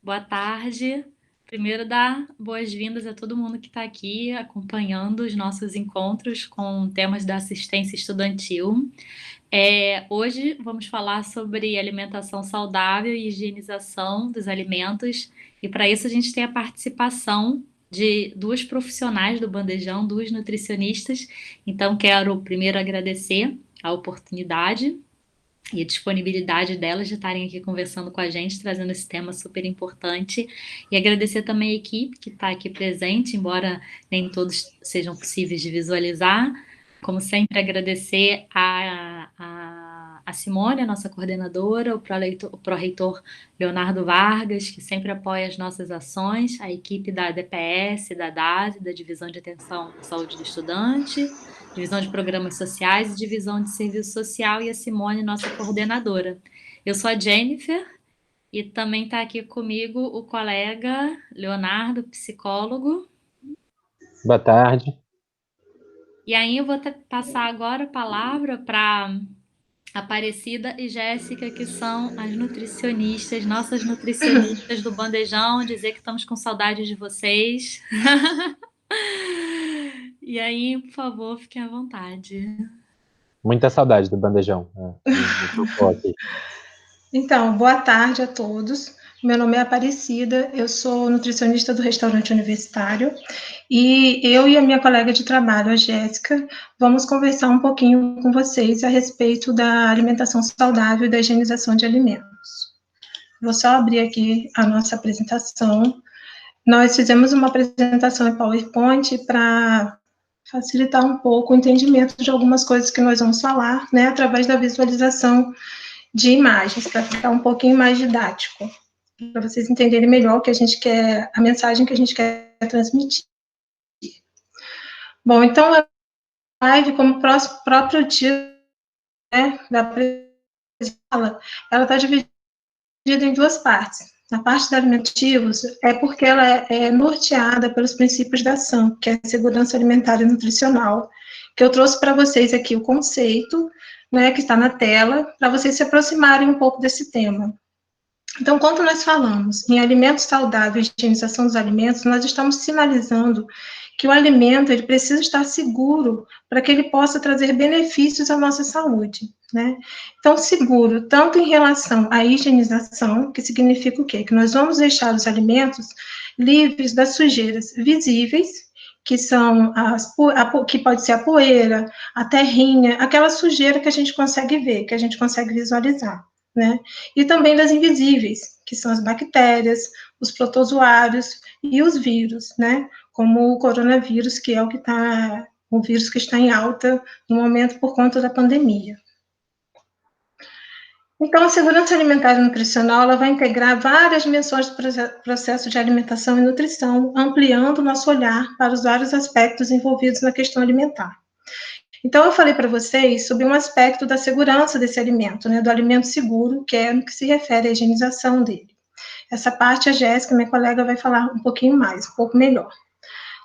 Boa tarde. Primeiro, dar boas-vindas a todo mundo que está aqui acompanhando os nossos encontros com temas da assistência estudantil. Hoje vamos falar sobre alimentação saudável e higienização dos alimentos, e para isso a gente tem a participação de duas profissionais do Bandejão, duas nutricionistas. Então, quero primeiro agradecer a oportunidade e a disponibilidade delas de estarem aqui conversando com a gente, trazendo esse tema super importante. E agradecer também a equipe que está aqui presente, embora nem todos sejam possíveis de visualizar. Como sempre, agradecer a Simone, a nossa coordenadora, o pró-reitor Leonardo Vargas, que sempre apoia as nossas ações, a equipe da DPS, da DASE, da Divisão de Atenção à Saúde do Estudante, Divisão de Programas Sociais e Divisão de Serviço Social, e a Simone, nossa coordenadora. Eu sou a Jennifer, e também está aqui comigo o colega Leonardo, psicólogo. Boa tarde. E aí eu vou passar agora a palavra para Aparecida e Jéssica, que são as nutricionistas, nossas nutricionistas do Bandejão, dizer que estamos com saudade de vocês. E aí, por favor, fiquem à vontade. Muita saudade do bandejão. Aqui. Então, boa tarde a todos. Meu nome é Aparecida, eu sou nutricionista do restaurante universitário e eu e a minha colega de trabalho, a Jéssica, vamos conversar um pouquinho com vocês a respeito da alimentação saudável e da higienização de alimentos. Vou só abrir aqui a nossa apresentação. Nós fizemos uma apresentação em PowerPoint para facilitar um pouco o entendimento de algumas coisas que nós vamos falar, né, através da visualização de imagens, para ficar um pouquinho mais didático, para vocês entenderem melhor o que a gente quer, a mensagem que a gente quer transmitir. Bom, então a live, como o próprio título, né, da apresentação, ela está dividida em duas partes. A parte da alimentos é porque ela é norteada pelos princípios da ação, que é a segurança alimentar e nutricional, que eu trouxe para vocês aqui o conceito, né, que está na tela, para vocês se aproximarem um pouco desse tema. Então, quando nós falamos em alimentos saudáveis e higienização dos alimentos, nós estamos sinalizando que o alimento ele precisa estar seguro para que ele possa trazer benefícios à nossa saúde, né? Então, seguro tanto em relação à higienização, que significa o quê? Que nós vamos deixar os alimentos livres das sujeiras visíveis, que são que pode ser a poeira, a terrinha, aquela sujeira que a gente consegue ver, que a gente consegue visualizar, né? E também das invisíveis, que são as bactérias, os protozoários e os vírus, né? Como o coronavírus, que é o vírus que está em alta no momento por conta da pandemia. Então, a segurança alimentar e nutricional, ela vai integrar várias dimensões do processo de alimentação e nutrição, ampliando o nosso olhar para os vários aspectos envolvidos na questão alimentar. Então, eu falei para vocês sobre um aspecto da segurança desse alimento, né, do alimento seguro, que é no que se refere à higienização dele. Essa parte a Jéssica, minha colega, vai falar um pouquinho mais, um pouco melhor.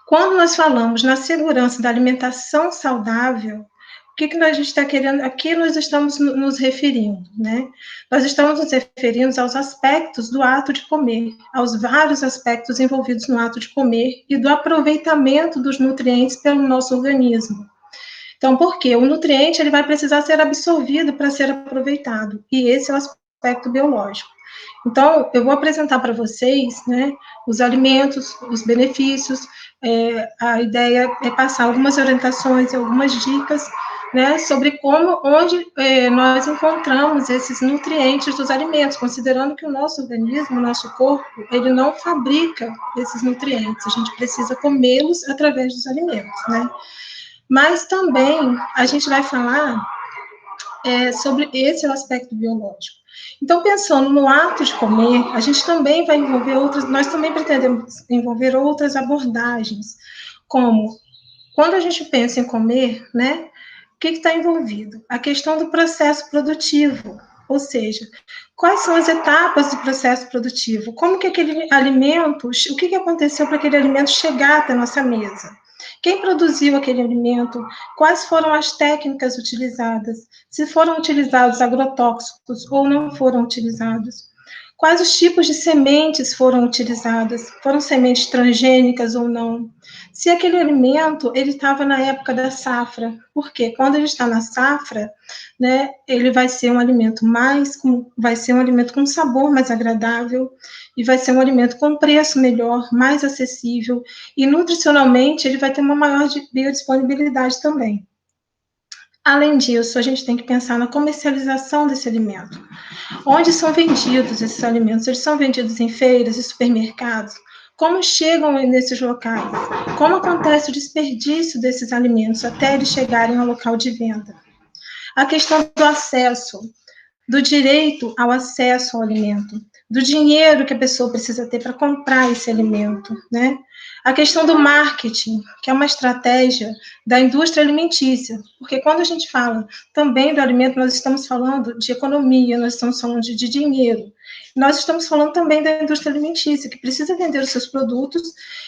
Quando nós falamos na segurança da alimentação saudável, o que a gente está querendo, aqui nós estamos nos referindo, né? Nós estamos nos referindo aos aspectos do ato de comer, aos vários aspectos envolvidos no ato de comer e do aproveitamento dos nutrientes pelo nosso organismo. Então, por quê? O nutriente ele vai precisar ser absorvido para ser aproveitado, e esse é o aspecto biológico. Então, eu vou apresentar para vocês, né, os alimentos, os benefícios, a ideia é passar algumas orientações, algumas dicas, né, sobre onde nós encontramos esses nutrientes dos alimentos, considerando que o nosso organismo, o nosso corpo, ele não fabrica esses nutrientes, a gente precisa comê-los através dos alimentos, né. Mas também a gente vai falar sobre esse aspecto biológico. Então, pensando no ato de comer, a gente também vai envolver nós também pretendemos envolver outras abordagens, como quando a gente pensa em comer, né, o que está envolvido? A questão do processo produtivo, ou seja, quais são as etapas do processo produtivo? Como que aquele alimento, o que aconteceu para aquele alimento chegar até a nossa mesa? Quem produziu aquele alimento? Quais foram as técnicas utilizadas? Se foram utilizados agrotóxicos ou não foram utilizados? Quais os tipos de sementes foram utilizadas? Foram sementes transgênicas ou não? Se aquele alimento ele estava na época da safra, porque quando ele está na safra, né, ele vai ser um alimento vai ser um alimento com sabor mais agradável e vai ser um alimento com preço melhor, mais acessível e nutricionalmente ele vai ter uma maior biodisponibilidade também. Além disso, a gente tem que pensar na comercialização desse alimento. Onde são vendidos esses alimentos? Eles são vendidos em feiras e supermercados? Como chegam nesses locais? Como acontece o desperdício desses alimentos até eles chegarem ao local de venda? A questão do acesso, do direito ao acesso ao alimento, do dinheiro que a pessoa precisa ter para comprar esse alimento, né? A questão do marketing, que é uma estratégia da indústria alimentícia, porque quando a gente fala também do alimento, nós estamos falando de economia, nós estamos falando de dinheiro. Nós estamos falando também da indústria alimentícia, que precisa vender os seus produtos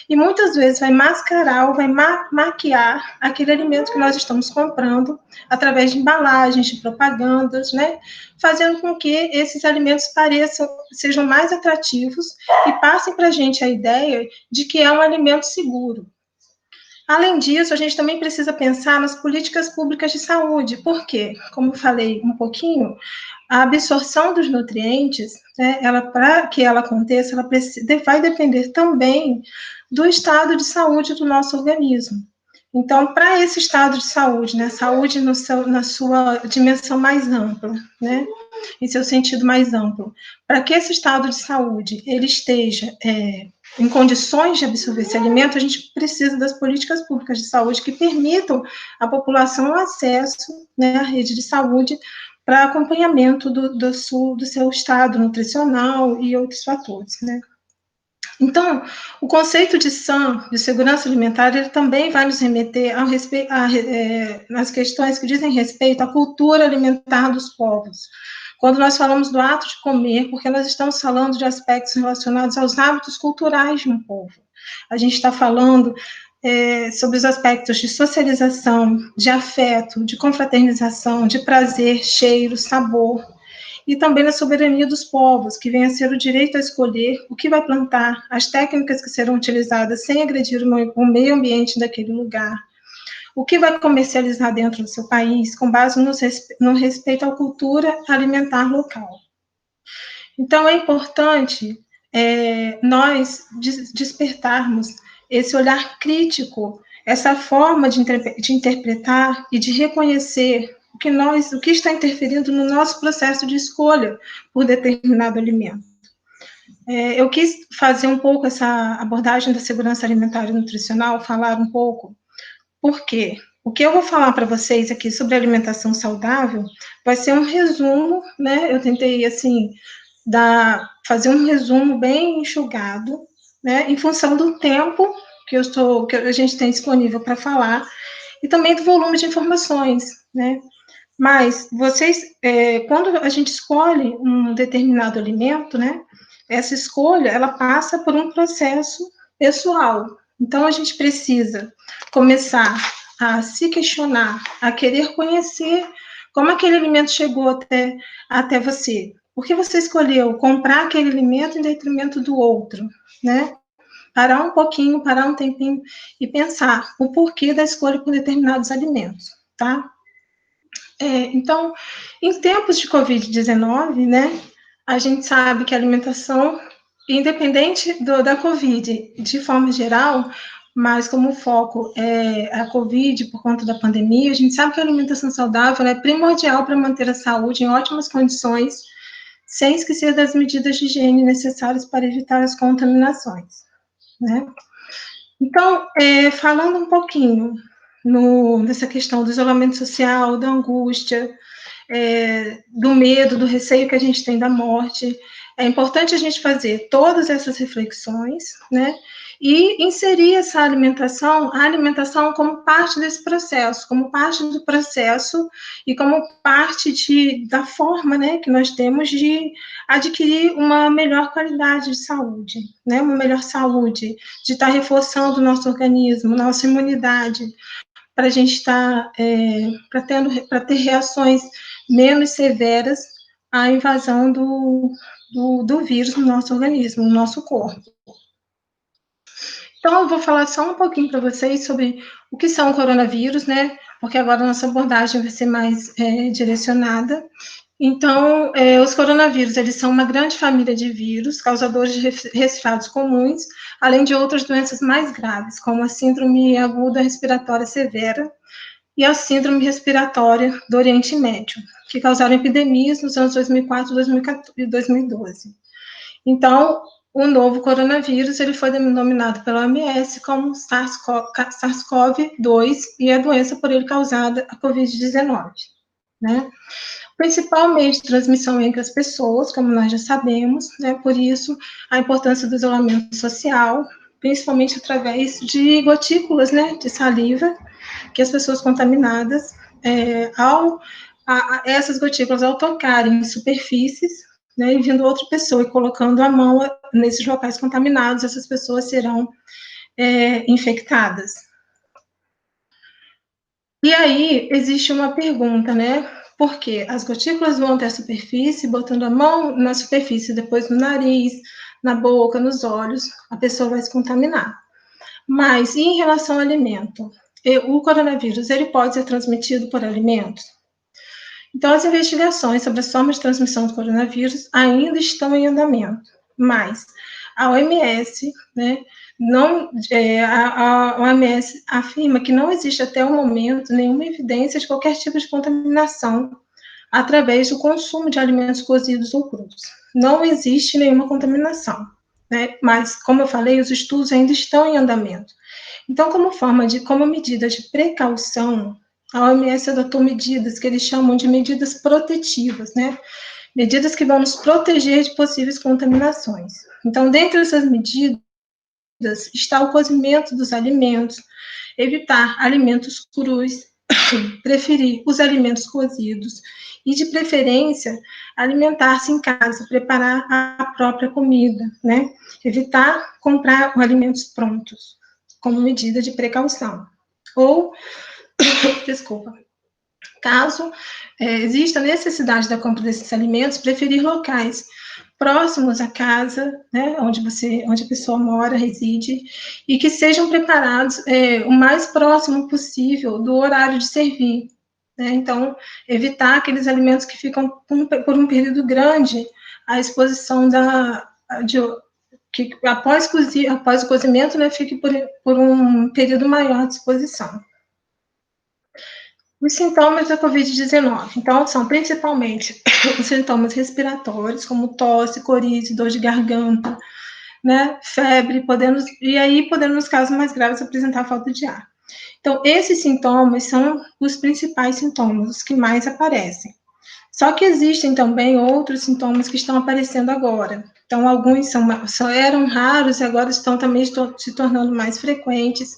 e muitas vezes vai mascarar ou vai maquiar aquele alimento que nós estamos comprando através de embalagens, de propagandas, né? Fazendo com que esses alimentos sejam mais atrativos e passem para a gente a ideia de que é um alimento seguro. Além disso, a gente também precisa pensar nas políticas públicas de saúde, porque, como falei um pouquinho, a absorção dos nutrientes, né, para que ela aconteça, ela vai depender também do estado de saúde do nosso organismo. Então, para esse estado de saúde, né, saúde na sua dimensão mais ampla, né, em seu sentido mais amplo, para que esse estado de saúde ele esteja em condições de absorver esse alimento, a gente precisa das políticas públicas de saúde que permitam à população acesso, né, à rede de saúde para acompanhamento do seu estado nutricional e outros fatores, né. Então, o conceito de SAM, de segurança alimentar, ele também vai nos remeter nas questões que dizem respeito à cultura alimentar dos povos. Quando nós falamos do ato de comer, porque nós estamos falando de aspectos relacionados aos hábitos culturais de um povo. A gente está falando sobre os aspectos de socialização, de afeto, de confraternização, de prazer, cheiro, sabor, e também na soberania dos povos, que vem a ser o direito a escolher o que vai plantar, as técnicas que serão utilizadas sem agredir o meio ambiente daquele lugar, o que vai comercializar dentro do seu país, com base no respeito à cultura alimentar local. Então, é importante nós despertarmos esse olhar crítico, essa forma de interpretar e de reconhecer o que está interferindo no nosso processo de escolha por determinado alimento. Eu quis fazer um pouco essa abordagem da segurança alimentar e nutricional, falar um pouco, porque o que eu vou falar para vocês aqui sobre alimentação saudável vai ser um resumo, né? Eu tentei, assim, fazer um resumo bem enxugado, né? Em função do tempo que a gente tem disponível para falar e também do volume de informações, né? Mas vocês, quando a gente escolhe um determinado alimento, né? Essa escolha, ela passa por um processo pessoal. Então, a gente precisa começar a se questionar, a querer conhecer como aquele alimento chegou até você. Por que você escolheu comprar aquele alimento em detrimento do outro, né? Parar um pouquinho, parar um tempinho e pensar o porquê da escolha por determinados alimentos, tá? Então, em tempos de Covid-19, né, a gente sabe que a alimentação, independente da Covid, de forma geral, mas como o foco é a Covid por conta da pandemia, a gente sabe que a alimentação saudável é primordial para manter a saúde em ótimas condições, sem esquecer das medidas de higiene necessárias para evitar as contaminações, né? Então, falando um pouquinho nessa questão do isolamento social, da angústia, do medo, do receio que a gente tem da morte, é importante a gente fazer todas essas reflexões, né, e inserir a alimentação como parte desse processo, como parte do processo e como parte da forma, né, que nós temos de adquirir uma melhor qualidade de saúde, né, uma melhor saúde, de estar reforçando o nosso organismo, nossa imunidade, para a gente estar, para ter reações menos severas à invasão do vírus no nosso organismo, no nosso corpo. Então, eu vou falar só um pouquinho para vocês sobre o que são o coronavírus, né? Porque agora a nossa abordagem vai ser mais direcionada. Então, os coronavírus, eles são uma grande família de vírus, causadores de resfriados comuns, além de outras doenças mais graves, como a síndrome aguda respiratória severa e a síndrome respiratória do Oriente Médio, que causaram epidemias nos anos 2004, 2014 e 2012. Então, o novo coronavírus, ele foi denominado pela OMS como SARS-CoV-2 e a doença por ele causada a Covid-19, né? O principal meio de transmissão entre as pessoas, como nós já sabemos, né? Por isso, a importância do isolamento social, principalmente através de gotículas, né, de saliva, que as pessoas contaminadas, essas gotículas, ao tocarem em superfícies, né, e vindo outra pessoa e colocando a mão nesses locais contaminados, essas pessoas serão infectadas. E aí, existe uma pergunta, né? Por quê? As gotículas vão até a superfície, botando a mão na superfície, depois no nariz, na boca, nos olhos, a pessoa vai se contaminar. Mas, e em relação ao alimento? O coronavírus, ele pode ser transmitido por alimentos? Então, as investigações sobre as formas de transmissão do coronavírus ainda estão em andamento, mas a OMS, né, a OMS afirma que não existe até o momento nenhuma evidência de qualquer tipo de contaminação através do consumo de alimentos cozidos ou crus. Não existe nenhuma contaminação, né, mas, como eu falei, os estudos ainda estão em andamento. Então, como medida de precaução, a OMS adotou medidas que eles chamam de medidas protetivas, né? Medidas que vão nos proteger de possíveis contaminações. Então, dentre essas medidas, está o cozimento dos alimentos, evitar alimentos crus, preferir os alimentos cozidos e, de preferência, alimentar-se em casa, preparar a própria comida, né? Evitar comprar alimentos prontos, como medida de precaução. Ou, desculpa, caso exista necessidade da compra desses alimentos, preferir locais próximos à casa, né, onde a pessoa mora, reside, e que sejam preparados o mais próximo possível do horário de servir, né? Então, evitar aqueles alimentos que ficam por um período grande à exposição que após o cozimento, né, fique por um período maior de exposição. Os sintomas da Covid-19, então, são principalmente os sintomas respiratórios, como tosse, coriza, dor de garganta, né, febre, podendo, nos casos mais graves, apresentar falta de ar. Então, esses sintomas são os principais sintomas, os que mais aparecem. Só que existem também outros sintomas que estão aparecendo agora. Então, alguns eram raros e agora estão também se tornando mais frequentes,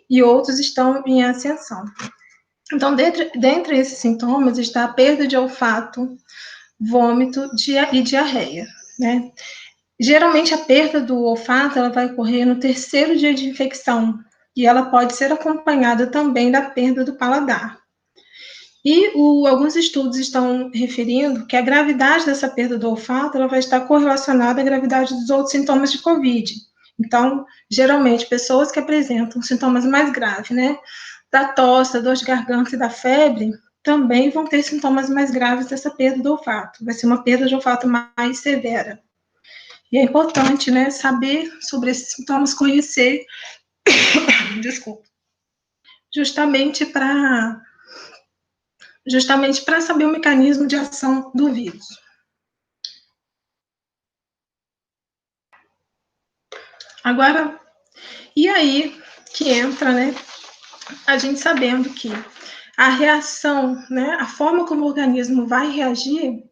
e outros estão em ascensão. Então, dentre esses sintomas está a perda de olfato, vômito e diarreia, né? Geralmente, a perda do olfato, ela vai ocorrer no 3º dia de infecção, e ela pode ser acompanhada também da perda do paladar. E alguns estudos estão referindo que a gravidade dessa perda do olfato, ela vai estar correlacionada à gravidade dos outros sintomas de COVID. Então, geralmente, pessoas que apresentam sintomas mais graves, né, da tosse, da dor de garganta e da febre, também vão ter sintomas mais graves dessa perda do olfato. Vai ser uma perda de olfato mais severa. E é importante, né, saber sobre esses sintomas, conhecer, desculpa, justamente para saber o mecanismo de ação do vírus. Agora, e aí que entra, né, a gente sabendo que a reação, né, a forma como o organismo vai reagir,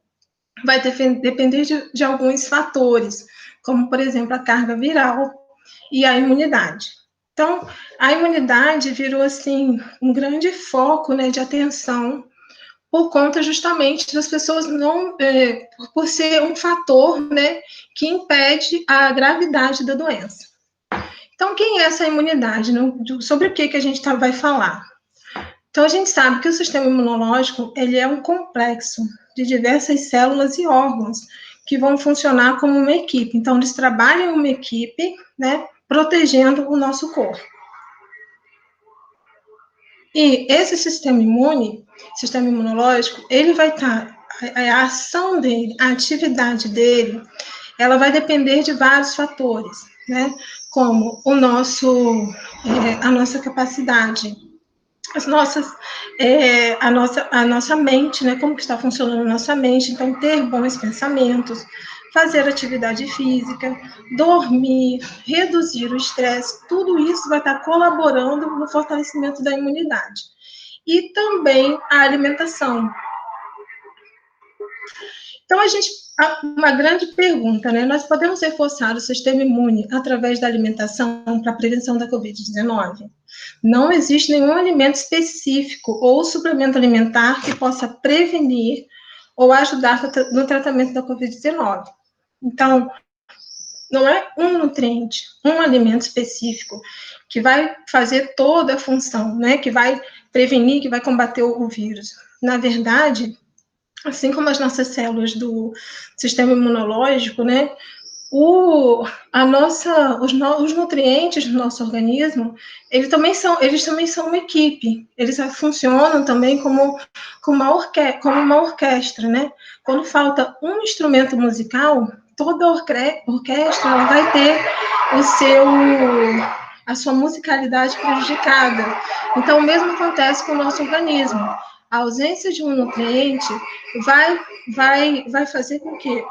vai depender de alguns fatores, como, por exemplo, a carga viral e a imunidade. Então, a imunidade virou, assim, um grande foco, né, de atenção, por conta justamente das pessoas por ser um fator, né, que impede a gravidade da doença. Então, quem é essa imunidade? Sobre o que a gente vai falar? Então, a gente sabe que o sistema imunológico, ele é um complexo de diversas células e órgãos que vão funcionar como uma equipe. Então, eles trabalham uma equipe, né, protegendo o nosso corpo. E esse sistema imune, sistema imunológico, ele vai estar, a ação dele, a atividade dele, ela vai depender de vários fatores, né? Como o nosso, a nossa capacidade, a nossa mente, né? Como que está funcionando a nossa mente? Então, ter bons pensamentos, fazer atividade física, dormir, reduzir o estresse, tudo isso vai estar colaborando no fortalecimento da imunidade. E também a alimentação. Então, uma grande pergunta, né? Nós podemos reforçar o sistema imune através da alimentação para a prevenção da Covid-19? Não existe nenhum alimento específico ou suplemento alimentar que possa prevenir ou ajudar no tratamento da Covid-19. Então, não é um nutriente, um alimento específico que vai fazer toda a função, né? Que vai prevenir, que vai combater o vírus. Na verdade, assim como as nossas células do sistema imunológico, né? Os nutrientes do nosso organismo, eles também são uma equipe. Eles funcionam também como uma orquestra, né? Quando falta um instrumento musical, toda a orquestra vai ter a sua musicalidade prejudicada. Então, o mesmo acontece com o nosso organismo. A ausência de um nutriente vai fazer com que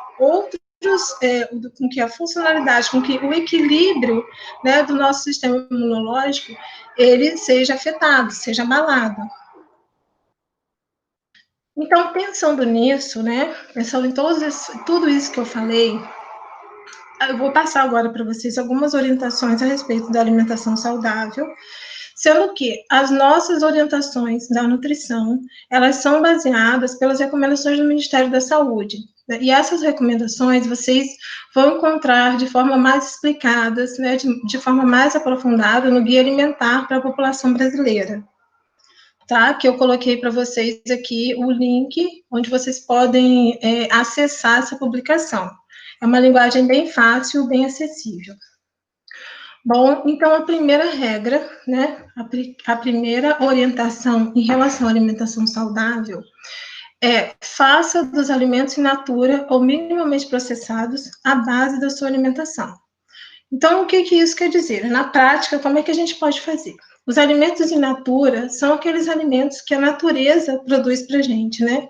com que a funcionalidade, com que o equilíbrio, né, do nosso sistema imunológico, ele seja afetado, seja abalado. Então, pensando nisso, né, pensando em tudo isso que eu falei, eu vou passar agora para vocês algumas orientações a respeito da alimentação saudável, sendo que as nossas orientações da nutrição, elas são baseadas pelas recomendações do Ministério da Saúde. E essas recomendações vocês vão encontrar de forma mais explicadas, né, de forma mais aprofundada no Guia Alimentar para a População Brasileira. Tá? Que eu coloquei para vocês aqui o link onde vocês podem acessar essa publicação. É uma linguagem bem fácil, bem acessível. Bom, então a primeira regra, né, a primeira orientação em relação à alimentação saudável é: faça dos alimentos in natura ou minimamente processados a base da sua alimentação. Então, o que isso quer dizer? Na prática, como é que a gente pode fazer? Os alimentos in natura são aqueles alimentos que a natureza produz para a gente, né?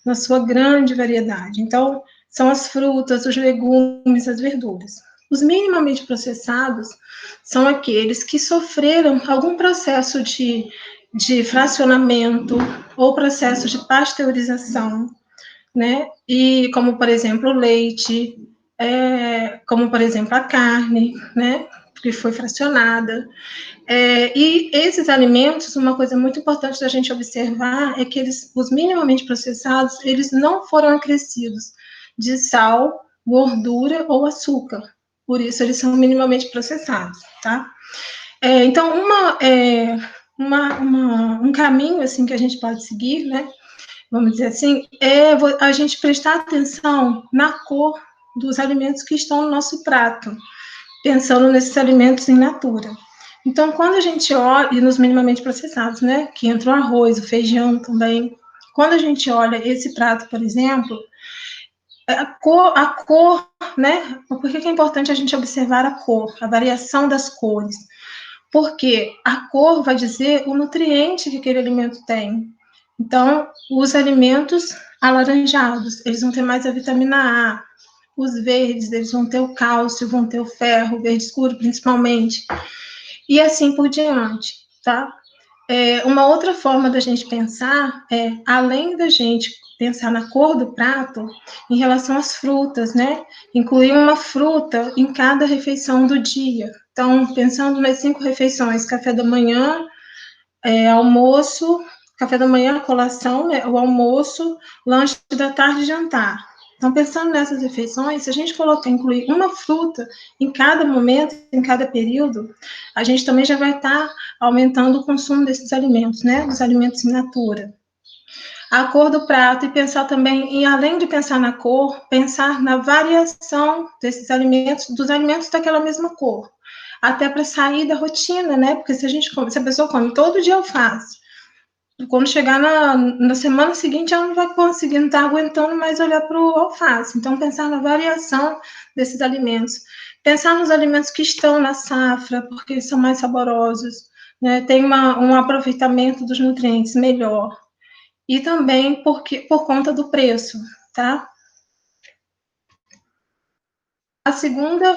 Na sua grande variedade. Então, são as frutas, os legumes, as verduras. Os minimamente processados são aqueles que sofreram algum processo de fracionamento ou processo de pasteurização, né? E como, por exemplo, o leite, como, por exemplo, a carne, né? Que foi fracionada. E esses alimentos, uma coisa muito importante da gente observar é que os minimamente processados, eles não foram acrescidos de sal, gordura ou açúcar. Por isso, eles são minimamente processados, tá? Então, um caminho, assim, que a gente pode seguir, né? Vamos dizer assim, é a gente prestar atenção na cor dos alimentos que estão no nosso prato, pensando nesses alimentos in natura. Então, quando a gente olha, e nos minimamente processados, né, que entra o arroz, o feijão também, quando a gente olha esse prato, por exemplo, a cor, né, por que é importante a gente observar a cor, a variação das cores? Porque a cor vai dizer o nutriente que aquele alimento tem. Então, os alimentos alaranjados, eles vão ter mais a vitamina A. Os verdes, eles vão ter o cálcio, vão ter o ferro, o verde escuro, principalmente. E assim por diante, tá? Uma outra forma da gente pensar é, além da gente pensar na cor do prato, em relação às frutas, né? Incluir uma fruta em cada refeição do dia. Então, pensando nas 5 refeições, café da manhã, almoço, café da manhã, colação, né, o almoço, lanche da tarde e jantar. Então, pensando nessas refeições, se a gente incluir uma fruta em cada momento, em cada período, a gente também já vai estar aumentando o consumo desses alimentos, né, dos alimentos in natura. a cor do prato e pensar também, e além de pensar na cor, pensar na variação desses alimentos, dos alimentos daquela mesma cor, até para sair da rotina, né? Porque se a pessoa come todo dia alface, quando chegar na semana seguinte, ela não vai conseguir, não está aguentando mais olhar para o alface. Então, pensar na variação desses alimentos. Pensar nos alimentos que estão na safra, porque eles são mais saborosos, né? Tem um aproveitamento dos nutrientes melhor. E também por conta do preço, tá? A segunda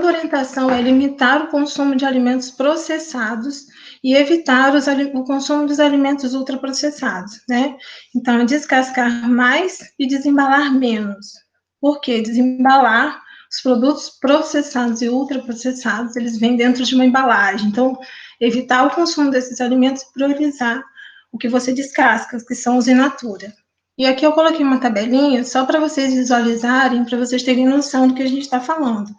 orientação é limitar o consumo de alimentos processados e evitar o consumo dos alimentos ultraprocessados, né? Então, é descascar mais e desembalar menos. Por quê? Desembalar os produtos processados e ultraprocessados, eles vêm dentro de uma embalagem. Então, evitar o consumo desses alimentos e priorizar o que você descasca, que são os in natura. E aqui eu coloquei uma tabelinha só para vocês visualizarem, para vocês terem noção do que a gente está falando.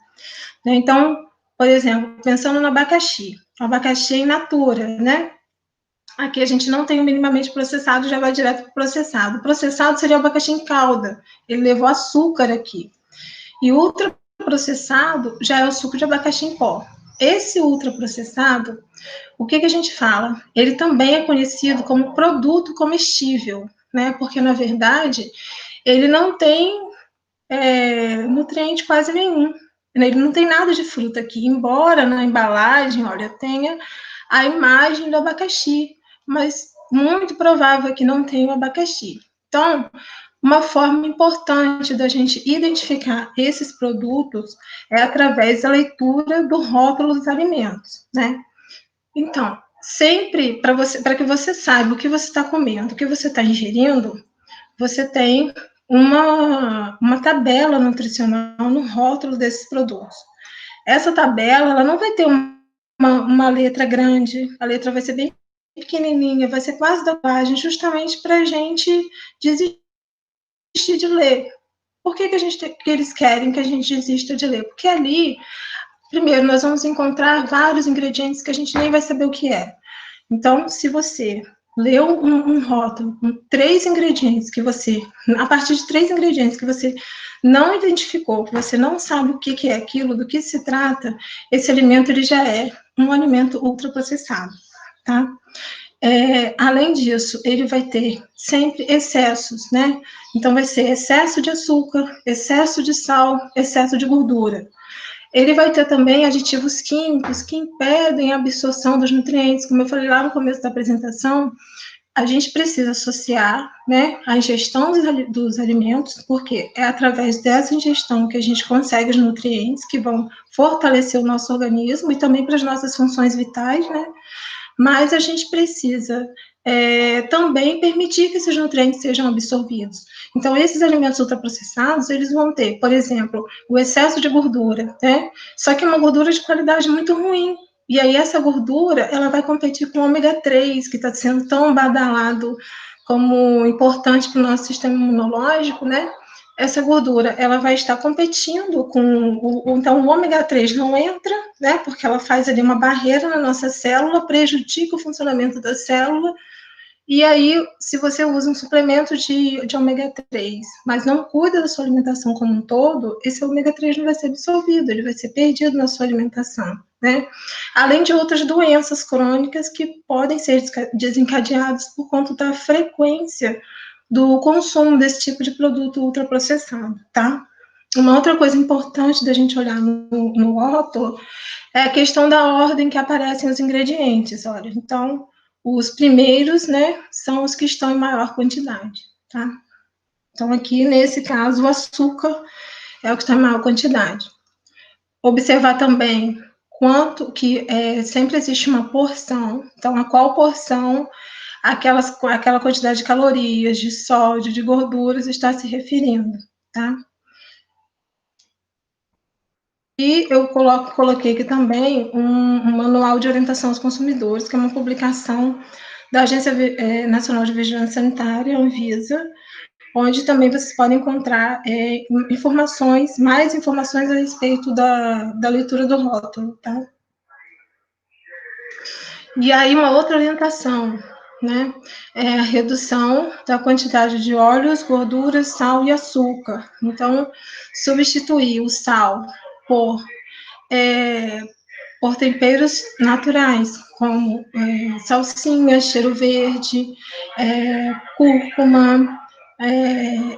Né? Então, por exemplo, pensando no abacaxi. O abacaxi é in natura, né? Aqui a gente não tem o minimamente processado, já vai direto para o processado. O processado seria o abacaxi em calda. Ele levou açúcar aqui. E o ultraprocessado já é o suco de abacaxi em pó. Esse ultraprocessado, o que a gente fala? Ele também é conhecido como produto comestível, né? Porque, na verdade, ele não tem nutriente quase nenhum. Ele não tem nada de fruta aqui, embora na embalagem, olha, tenha a imagem do abacaxi, mas muito provável que não tenha o abacaxi. Então, uma forma importante da gente identificar esses produtos é através da leitura do rótulo dos alimentos, né? Então, sempre para que você saiba o que você está comendo, o que você está ingerindo, você tem uma tabela nutricional no rótulo desses produtos. Essa tabela, ela não vai ter uma letra grande, a letra vai ser bem pequenininha, vai ser quase da página, justamente para a gente desistir de ler. Por que eles querem que a gente desista de ler? Porque ali, primeiro, nós vamos encontrar vários ingredientes que a gente nem vai saber o que é. Então, se você leu um rótulo com 3 ingredientes que você, a partir de 3 ingredientes que você não identificou, que você não sabe o que é aquilo, do que se trata, esse alimento ele já é um alimento ultraprocessado, tá? Além disso, ele vai ter sempre excessos, né? Então, vai ser excesso de açúcar, excesso de sal, excesso de gordura. Ele vai ter também aditivos químicos que impedem a absorção dos nutrientes. Como eu falei lá no começo da apresentação, a gente precisa associar, né, a ingestão dos alimentos, porque é através dessa ingestão que a gente consegue os nutrientes que vão fortalecer o nosso organismo e também para as nossas funções vitais, né? Mas a gente precisa também permitir que esses nutrientes sejam absorvidos. Então, esses alimentos ultraprocessados, eles vão ter, por exemplo, o excesso de gordura, né? Só que é uma gordura de qualidade muito ruim. E aí, essa gordura, ela vai competir com o ômega 3, que está sendo tão badalado como importante para o nosso sistema imunológico, né? Essa gordura, ela vai estar competindo então o ômega 3 não entra, né, porque ela faz ali uma barreira na nossa célula, prejudica o funcionamento da célula, e aí, se você usa um suplemento de ômega 3, mas não cuida da sua alimentação como um todo, esse ômega 3 não vai ser absorvido, ele vai ser perdido na sua alimentação, né? Além de outras doenças crônicas que podem ser desencadeadas por conta da frequência do consumo desse tipo de produto ultraprocessado, tá? Uma outra coisa importante da gente olhar no rótulo é a questão da ordem que aparecem os ingredientes, olha. Então, os primeiros, né, são os que estão em maior quantidade, tá? Então, aqui, nesse caso, o açúcar é o que está em maior quantidade. Observar também quanto que sempre existe uma porção, então, a qual porção aquela quantidade de calorias, de sódio, de gorduras está se referindo, tá? E eu coloquei aqui também um manual de orientação aos consumidores, que é uma publicação da Agência Nacional de Vigilância Sanitária, Anvisa, onde também vocês podem encontrar mais informações a respeito da leitura do rótulo, tá? E aí, uma outra orientação, né, é a redução da quantidade de óleos, gorduras, sal e açúcar. Então, substituir o sal por, por temperos naturais, como salsinha, cheiro verde, cúrcuma,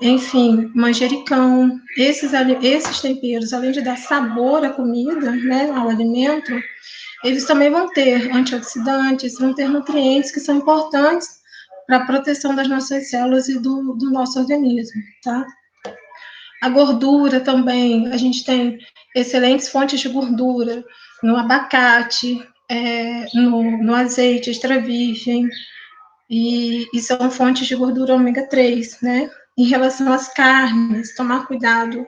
enfim, manjericão. Esses temperos, além de dar sabor à comida, né, ao alimento, eles também vão ter antioxidantes, vão ter nutrientes que são importantes para a proteção das nossas células e do nosso organismo, tá? A gordura também, a gente tem excelentes fontes de gordura no abacate, no azeite extra virgem, e são fontes de gordura ômega 3, né? Em relação às carnes, tomar cuidado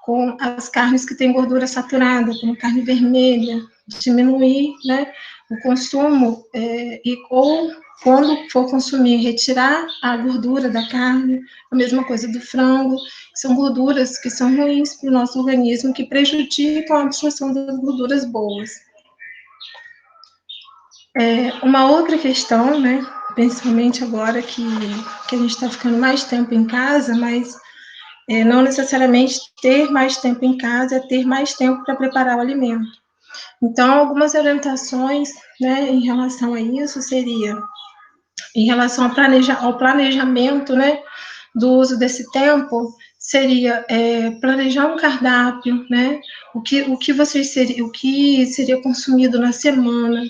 com as carnes que têm gordura saturada, como carne vermelha, diminuir, né, o consumo, ou quando for consumir, retirar a gordura da carne, a mesma coisa do frango, que são gorduras que são ruins para o nosso organismo, que prejudicam a absorção das gorduras boas. Uma outra questão, né, principalmente agora que a gente está ficando mais tempo em casa, mas não necessariamente ter mais tempo em casa é ter mais tempo para preparar o alimento. Então, algumas orientações, né, em relação a isso seria, em relação ao planejamento, né, do uso desse tempo, seria planejar um cardápio, né, o que seria consumido na semana,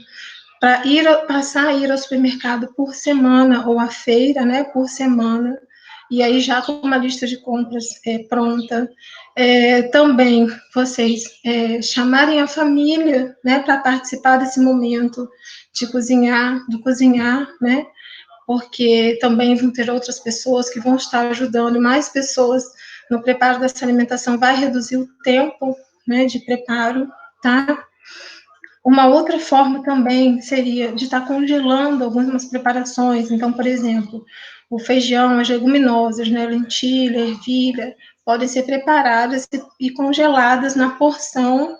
para passar a ir ao supermercado por semana, ou à feira, né, por semana, e aí já com uma lista de compras pronta. Também vocês chamarem a família, né, para participar desse momento de cozinhar, né, porque também vão ter outras pessoas que vão estar ajudando, mais pessoas no preparo dessa alimentação, vai reduzir o tempo, né, de preparo, tá? Uma outra forma também seria de estar congelando algumas preparações. Então, por exemplo, o feijão, as leguminosas, né, lentilha, ervilha, podem ser preparadas e congeladas na porção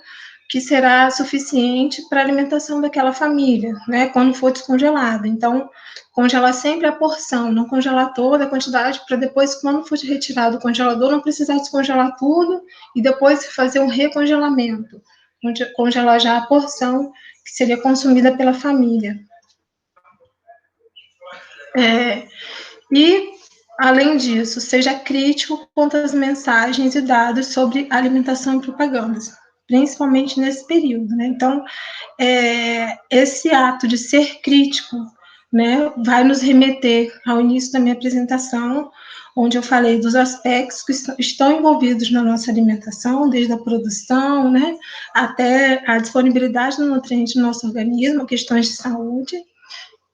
que será suficiente para a alimentação daquela família, né, quando for descongelada. Então, congelar sempre a porção, não congelar toda a quantidade, para depois, quando for retirado do congelador, não precisar descongelar tudo e depois fazer um recongelamento. Congelar já a porção que seria consumida pela família. E, além disso, seja crítico quanto às mensagens e dados sobre alimentação e propagandas, principalmente nesse período, né? Então, esse ato de ser crítico, né, vai nos remeter ao início da minha apresentação, onde eu falei dos aspectos que estão envolvidos na nossa alimentação, desde a produção, né, até a disponibilidade do nutriente no nosso organismo, questões de saúde,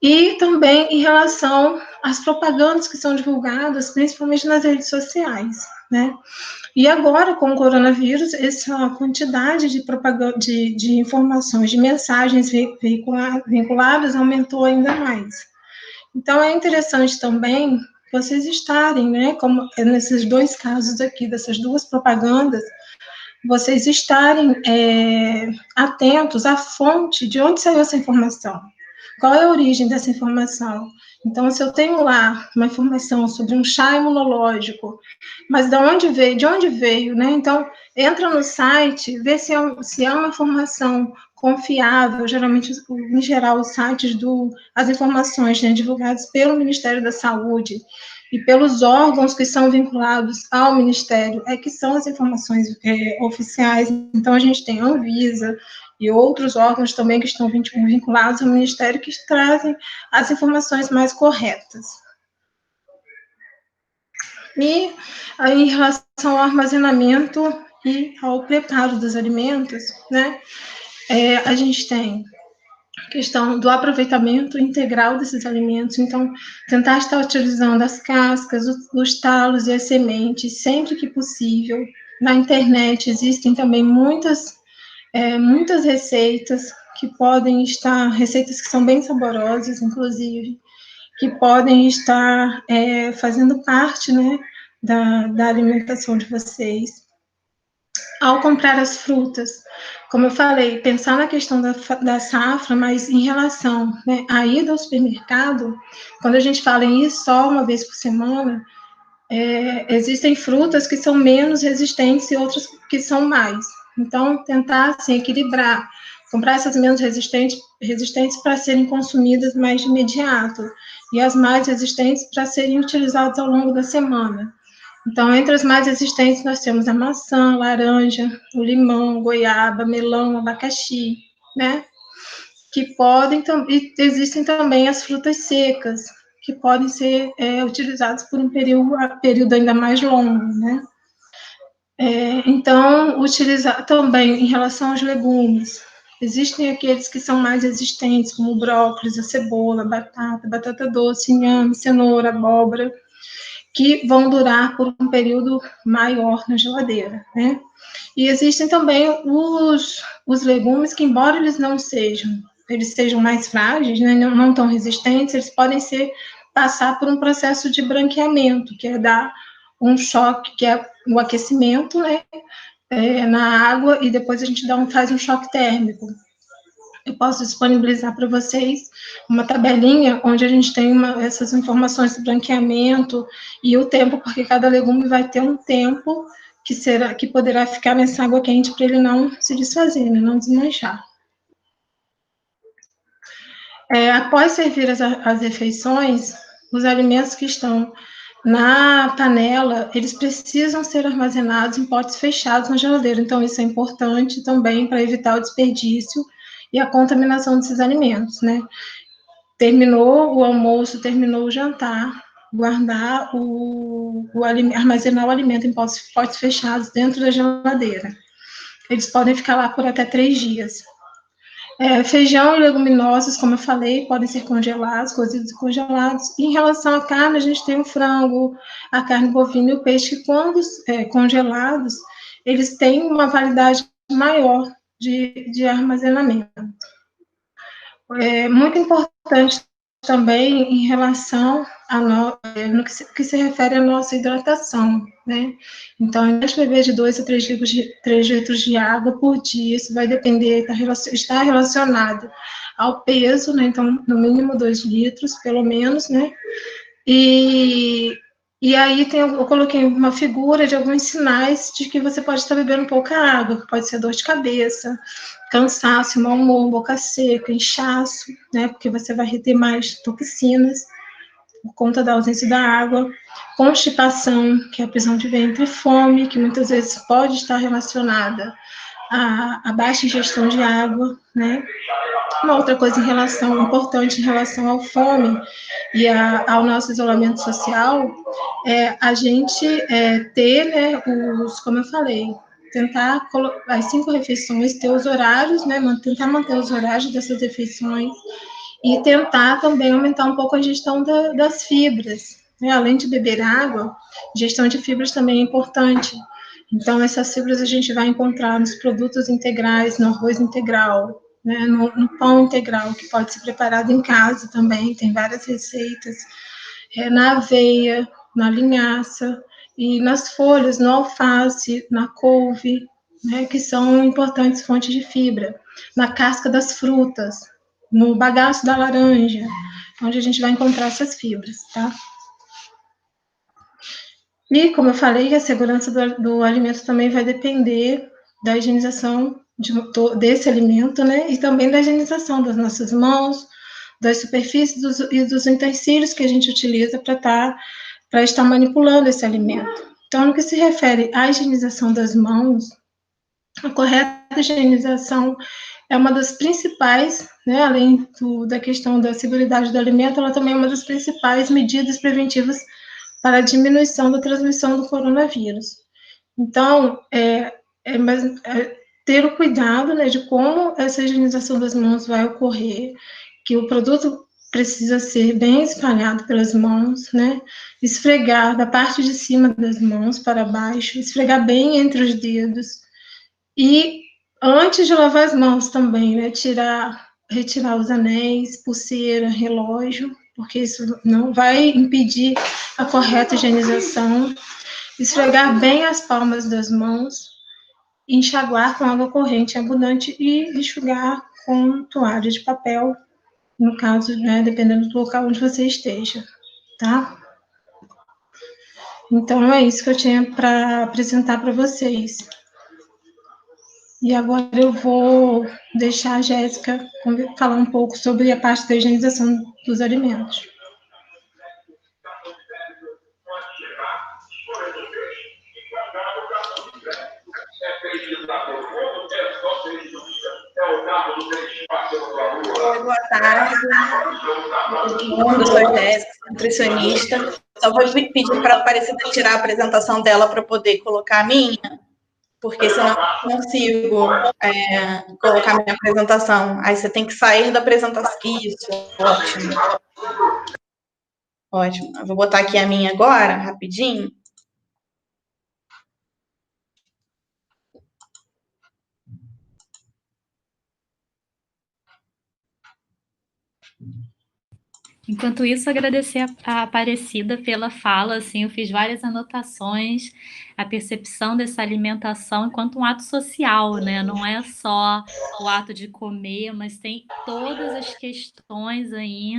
e também em relação às propagandas que são divulgadas, principalmente nas redes sociais, né. E agora, com o coronavírus, essa quantidade de propaganda, de informações, de mensagens vinculadas aumentou ainda mais. Então, é interessante também vocês estarem, né, como nesses dois casos aqui, dessas duas propagandas, vocês estarem atentos à fonte, de onde saiu essa informação, qual é a origem dessa informação. Então, se eu tenho lá uma informação sobre um chá imunológico, mas de onde veio, né? Então, entra no site, vê se é uma informação confiável. Geralmente, em geral, os sites as informações, né, divulgadas pelo Ministério da Saúde e pelos órgãos que são vinculados ao Ministério, que são as informações oficiais. Então, a gente tem a Anvisa e outros órgãos também que estão vinculados ao Ministério, que trazem as informações mais corretas. E aí, em relação ao armazenamento e ao preparo dos alimentos, né, a gente tem a questão do aproveitamento integral desses alimentos. Então, tentar estar utilizando as cascas, os talos e as sementes sempre que possível. Na internet existem também muitas receitas que podem estar, receitas que são bem saborosas, inclusive, que podem estar fazendo parte, né, da alimentação de vocês. Ao comprar as frutas, como eu falei, pensar na questão da safra, mas em relação, né, à ida ao supermercado, quando a gente fala em ir só uma vez por semana, existem frutas que são menos resistentes e outras que são mais. Então, tentar, assim, equilibrar, comprar essas menos resistentes para serem consumidas mais de imediato, e as mais resistentes para serem utilizadas ao longo da semana. Então, entre as mais resistentes, nós temos a maçã, laranja, o limão, goiaba, melão, abacaxi, né? Que podem, e existem também as frutas secas, que podem ser utilizadas por um período ainda mais longo, né? Então, utilizar também em relação aos legumes, existem aqueles que são mais resistentes, como o brócolis, a cebola, batata doce, inhame, cenoura, abóbora, que vão durar por um período maior na geladeira, né? E existem também os legumes que, embora eles sejam mais frágeis, né, não tão resistentes, eles podem passar por um processo de branqueamento, que é dar um choque, que é o aquecimento, né, na água, e depois a gente faz um choque térmico. Eu posso disponibilizar para vocês uma tabelinha onde a gente tem essas informações de branqueamento e o tempo, porque cada legume vai ter um tempo que poderá ficar nessa água quente para ele não se desfazer, né, não desmanchar. Após servir as refeições, os alimentos que estão na panela, eles precisam ser armazenados em potes fechados na geladeira. Então, isso é importante também para evitar o desperdício e a contaminação desses alimentos, né? Terminou o almoço, terminou o jantar, guardar armazenar o alimento em potes fechados dentro da geladeira. Eles podem ficar lá por até 3 dias. Feijão e leguminosas, como eu falei, podem ser congelados, cozidos e congelados. E em relação à carne, a gente tem o frango, a carne bovina e o peixe, que quando congelados, eles têm uma validade maior de armazenamento. Muito importante também em relação no que se refere à nossa hidratação, né? Então, a gente beber de 2 a 3 litros de água por dia, isso vai depender, está relacionado ao peso, né? Então, no mínimo 2 litros, pelo menos, né? E aí eu coloquei uma figura de alguns sinais de que você pode estar bebendo pouca água, que pode ser dor de cabeça, cansaço, mau humor, boca seca, inchaço, né? Porque você vai reter mais toxinas por conta da ausência da água, constipação, que é a prisão de ventre, e fome, que muitas vezes pode estar relacionada à baixa ingestão de água, né? Uma outra coisa importante em relação à fome e ao nosso isolamento social é a gente ter, né, como eu falei, tentar as 5 refeições, ter os horários, né, tentar manter os horários dessas refeições e tentar também aumentar um pouco a ingestão das fibras, né? Além de beber água, ingestão de fibras também é importante. Então, essas fibras a gente vai encontrar nos produtos integrais, no arroz integral, né, no pão integral, que pode ser preparado em casa também, tem várias receitas, na aveia, na linhaça, e nas folhas, no alface, na couve, né, que são importantes fontes de fibra, na casca das frutas, no bagaço da laranja, onde a gente vai encontrar essas fibras, tá? E, como eu falei, a segurança do alimento também vai depender da higienização desse alimento, né? E também da higienização das nossas mãos, das superfícies e dos utensílios que a gente utiliza para estar manipulando esse alimento. Então, no que se refere à higienização das mãos, a correta higienização é uma das principais, né, além da questão da segurança do alimento, ela também é uma das principais medidas preventivas para a diminuição da transmissão do coronavírus. Então, ter o cuidado, né, de como essa higienização das mãos vai ocorrer, que o produto precisa ser bem espalhado pelas mãos, né, esfregar da parte de cima das mãos para baixo, esfregar bem entre os dedos, e antes de lavar as mãos também, né, retirar os anéis, pulseira, relógio, porque isso não vai impedir a correta higienização. Esfregar bem as palmas das mãos enxaguar com água corrente abundante e enxugar com toalha de papel, no caso, né, dependendo do local onde você esteja, tá? Então, é isso que eu tinha para apresentar para vocês. E agora eu vou deixar a Jéssica falar um pouco sobre a parte da higienização dos alimentos. Oi, boa tarde. Eu sou a Jéssica, nutricionista. Só vou pedir para a Aparecida tirar a apresentação dela para poder colocar a minha, porque senão eu não consigo colocar a minha apresentação. Aí você tem que sair da apresentação. Isso, ótimo. Ótimo. Eu vou botar aqui a minha agora, rapidinho. Enquanto isso, agradecer a Aparecida pela fala, assim, eu fiz várias anotações, a percepção dessa alimentação enquanto um ato social, né? Não é só o ato de comer, mas tem todas as questões aí,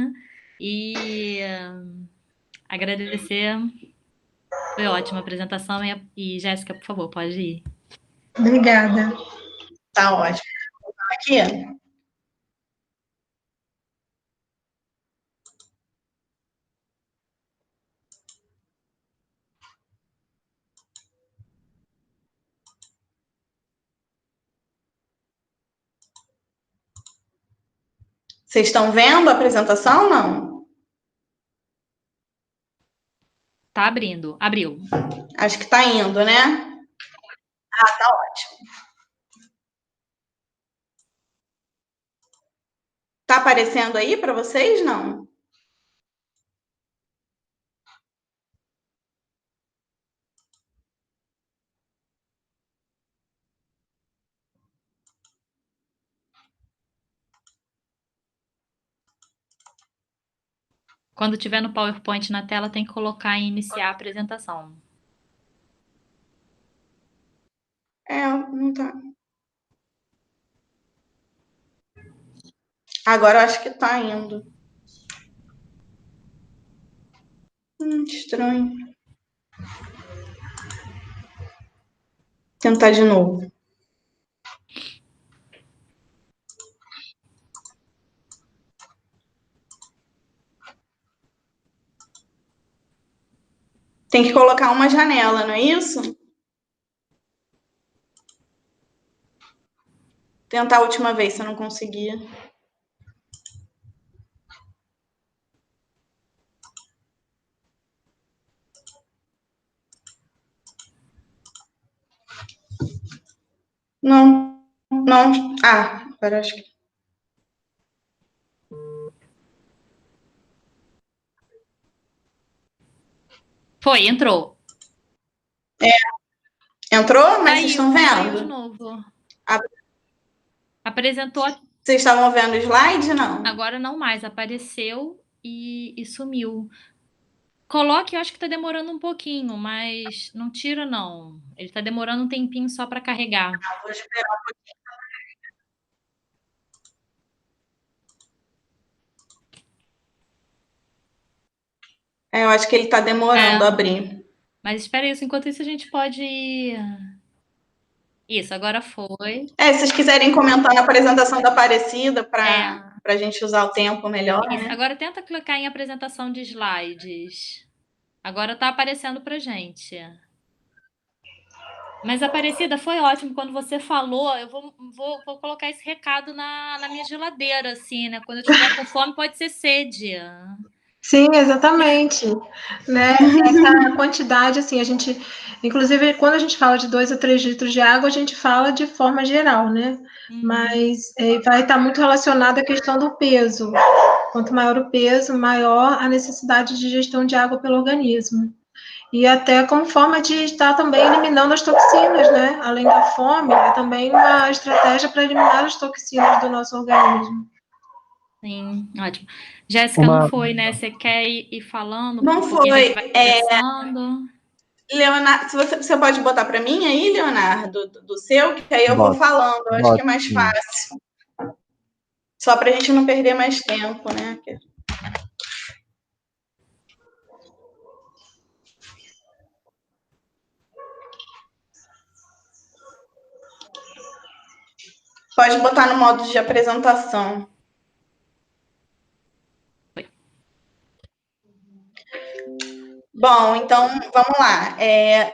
e agradecer, foi ótima a apresentação, e Jéssica, por favor, pode ir. Obrigada. Tá ótimo. Aqui. Vocês estão vendo a apresentação, não? Tá abrindo, abriu. Acho que está indo, né? Ah, tá ótimo. Tá aparecendo aí para vocês, não? Quando tiver no PowerPoint na tela, tem que colocar em iniciar a apresentação. Não tá. Agora eu acho que tá indo. Estranho. Tentar de novo. Tem que colocar uma janela, não é isso? Tentar a última vez, se eu não conseguir. Não, não. Ah, agora acho que. Foi, entrou. Entrou? Mas vocês Saiu, estão saiu de vendo? novo. Apresentou. Vocês estavam vendo o slide, não? Agora não mais, apareceu e sumiu. Coloque, eu acho que tá demorando um pouquinho, mas não tira não. Ele tá demorando um tempinho só para carregar. Vou esperar um pouquinho. Eu acho que ele tá demorando a abrir. Mas espera isso, enquanto isso a gente pode. Isso, agora foi. Se vocês quiserem comentar na apresentação da Aparecida para a gente usar o tempo melhor. Isso. Né? Agora tenta clicar em apresentação de slides. Agora tá aparecendo pra gente. Mas, Aparecida, foi ótimo. Quando você falou, eu vou colocar esse recado na minha geladeira, assim, né? Quando eu estiver com fome, pode ser sede. Sim, exatamente. Né? Essa quantidade, assim, a gente, inclusive, quando a gente fala de 2 a 3 litros de água, a gente fala de forma geral, né? Mas vai estar muito relacionado à questão do peso. Quanto maior o peso, maior a necessidade de gestão de água pelo organismo. E até como forma de estar também eliminando as toxinas, né? Além da fome, é também uma estratégia para eliminar as toxinas do nosso organismo. Sim, ótimo. Jéssica, não foi, né? Você quer ir falando? Não Porque a foi. gente vai conversando. Leonardo, se você pode botar para mim aí, Leonardo, do seu, que aí eu vou falando, eu acho que é mais fácil. Só para a gente não perder mais tempo, né? Pode botar no modo de apresentação. Bom, então, vamos lá.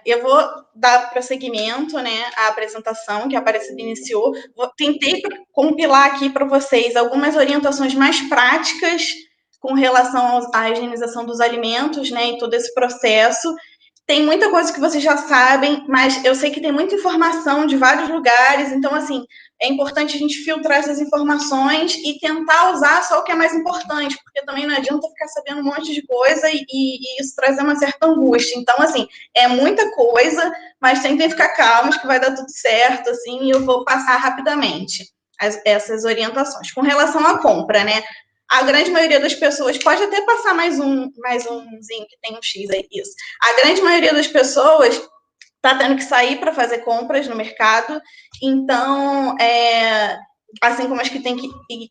Eu vou dar prosseguimento, né, à apresentação que a Aparecida iniciou. Tentei compilar aqui para vocês algumas orientações mais práticas com relação à higienização dos alimentos, né, e todo esse processo. Tem muita coisa que vocês já sabem, mas eu sei que tem muita informação de vários lugares, então, assim, é importante a gente filtrar essas informações e tentar usar só o que é mais importante, porque também não adianta ficar sabendo um monte de coisa e isso trazer uma certa angústia. Então, assim, é muita coisa, mas tentem ficar calmos que vai dar tudo certo, assim, e eu vou passar rapidamente essas orientações. Com relação à compra, né? A grande maioria das pessoas, pode até passar mais umzinho que tem um X aí, isso. A grande maioria das pessoas está tendo que sair para fazer compras no mercado, então, assim como as que tem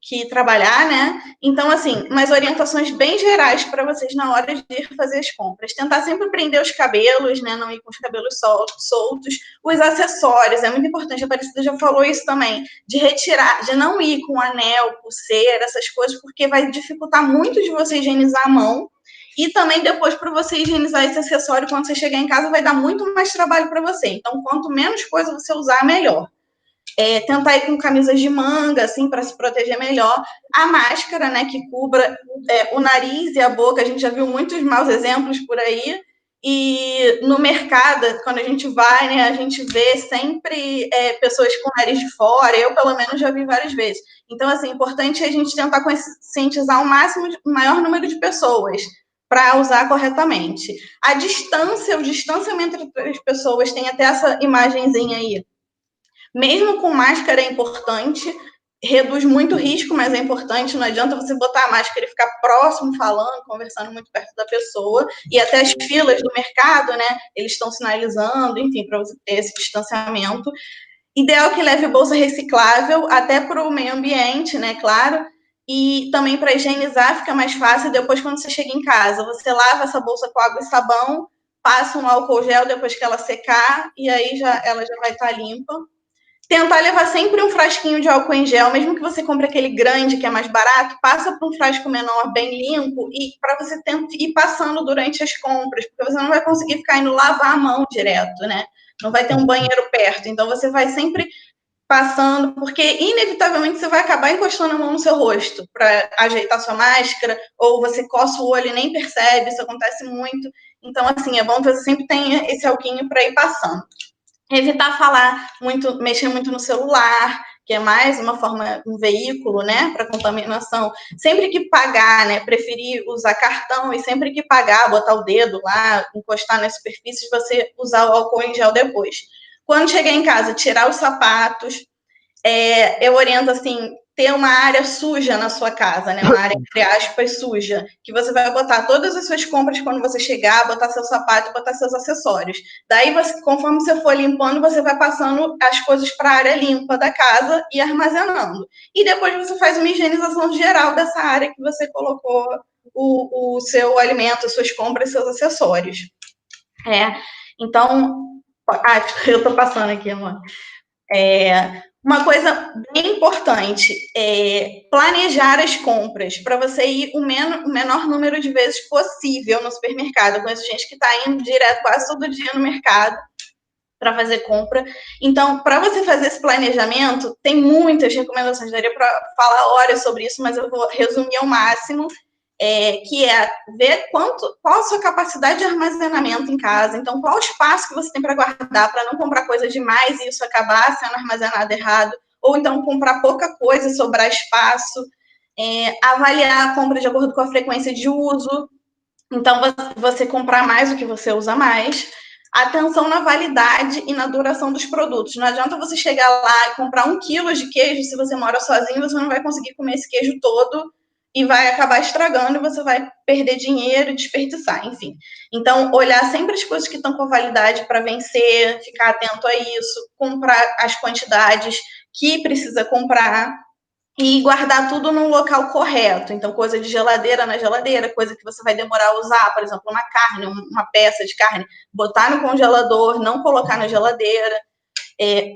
que trabalhar, né? Então, assim, umas orientações bem gerais para vocês na hora de ir fazer as compras. Tentar sempre prender os cabelos, né? Não ir com os cabelos soltos. Os acessórios, é muito importante, a Aparecida já falou isso também, de retirar, de não ir com anel, pulseira, essas coisas, porque vai dificultar muito de você higienizar a mão. E também depois, para você higienizar esse acessório, quando você chegar em casa, vai dar muito mais trabalho para você. Então, quanto menos coisa você usar, melhor. Tentar ir com camisas de manga, assim, para se proteger melhor. A máscara, né, que cubra o nariz e a boca, a gente já viu muitos maus exemplos por aí. E no mercado, quando a gente vai, né, a gente vê sempre pessoas com o nariz de fora. Eu, pelo menos, já vi várias vezes. Então, assim, é importante a gente tentar conscientizar o maior número de pessoas para usar corretamente. O distanciamento entre as pessoas, tem até essa imagenzinha aí. Mesmo com máscara é importante, reduz muito o risco, mas é importante, não adianta você botar a máscara e ficar próximo, falando, conversando muito perto da pessoa, e até as filas do mercado, né, eles estão sinalizando, enfim, para você ter esse distanciamento. Ideal que leve bolsa reciclável, até para o meio ambiente, né, claro, e também para higienizar fica mais fácil, depois quando você chega em casa, você lava essa bolsa com água e sabão, passa um álcool gel depois que ela secar, e aí ela já vai estar limpa. Tentar levar sempre um frasquinho de álcool em gel, mesmo que você compre aquele grande que é mais barato, passa para um frasco menor, bem limpo, e para você ir passando durante as compras, porque você não vai conseguir ficar indo lavar a mão direto, né? Não vai ter um banheiro perto, então você vai sempre passando, porque inevitavelmente você vai acabar encostando a mão no seu rosto para ajeitar sua máscara, ou você coça o olho e nem percebe, isso acontece muito. Então, assim, é bom que você sempre tenha esse alquinho para ir passando. Evitar falar muito, mexer muito no celular, que é mais uma forma, um veículo, né, para contaminação. Sempre que pagar, né, preferir usar cartão e sempre que pagar, botar o dedo lá, encostar nas superfícies, você usar o álcool em gel depois. Quando chegar em casa, tirar os sapatos. Eu oriento, assim, ter uma área suja na sua casa, né? Uma área, entre aspas, suja, que você vai botar todas as suas compras quando você chegar, botar seu sapato, botar seus acessórios. Daí, conforme você for limpando, você vai passando as coisas para a área limpa da casa e armazenando. E depois você faz uma higienização geral dessa área que você colocou o seu alimento, as suas compras, seus acessórios. Então, eu estou passando aqui, amor. Uma coisa bem importante é planejar as compras, para você ir o menor número de vezes possível no supermercado. Eu conheço gente que está indo direto quase todo dia no mercado para fazer compra. Então, para você fazer esse planejamento, tem muitas recomendações, daria para falar horas sobre isso, mas eu vou resumir ao máximo, que é ver qual a sua capacidade de armazenamento em casa, então qual o espaço que você tem para guardar, para não comprar coisa demais e isso acabar sendo armazenado errado, ou então comprar pouca coisa e sobrar espaço, avaliar a compra de acordo com a frequência de uso, então você comprar mais do que você usa mais, atenção na validade e na duração dos produtos. Não adianta você chegar lá e comprar 1 quilo de queijo, se você mora sozinho, você não vai conseguir comer esse queijo todo e vai acabar estragando e você vai perder dinheiro e desperdiçar, enfim. Então, olhar sempre as coisas que estão com validade para vencer, ficar atento a isso, comprar as quantidades que precisa comprar e guardar tudo num local correto. Então, coisa de geladeira na geladeira, coisa que você vai demorar a usar, por exemplo, uma carne, uma peça de carne, botar no congelador, não colocar na geladeira.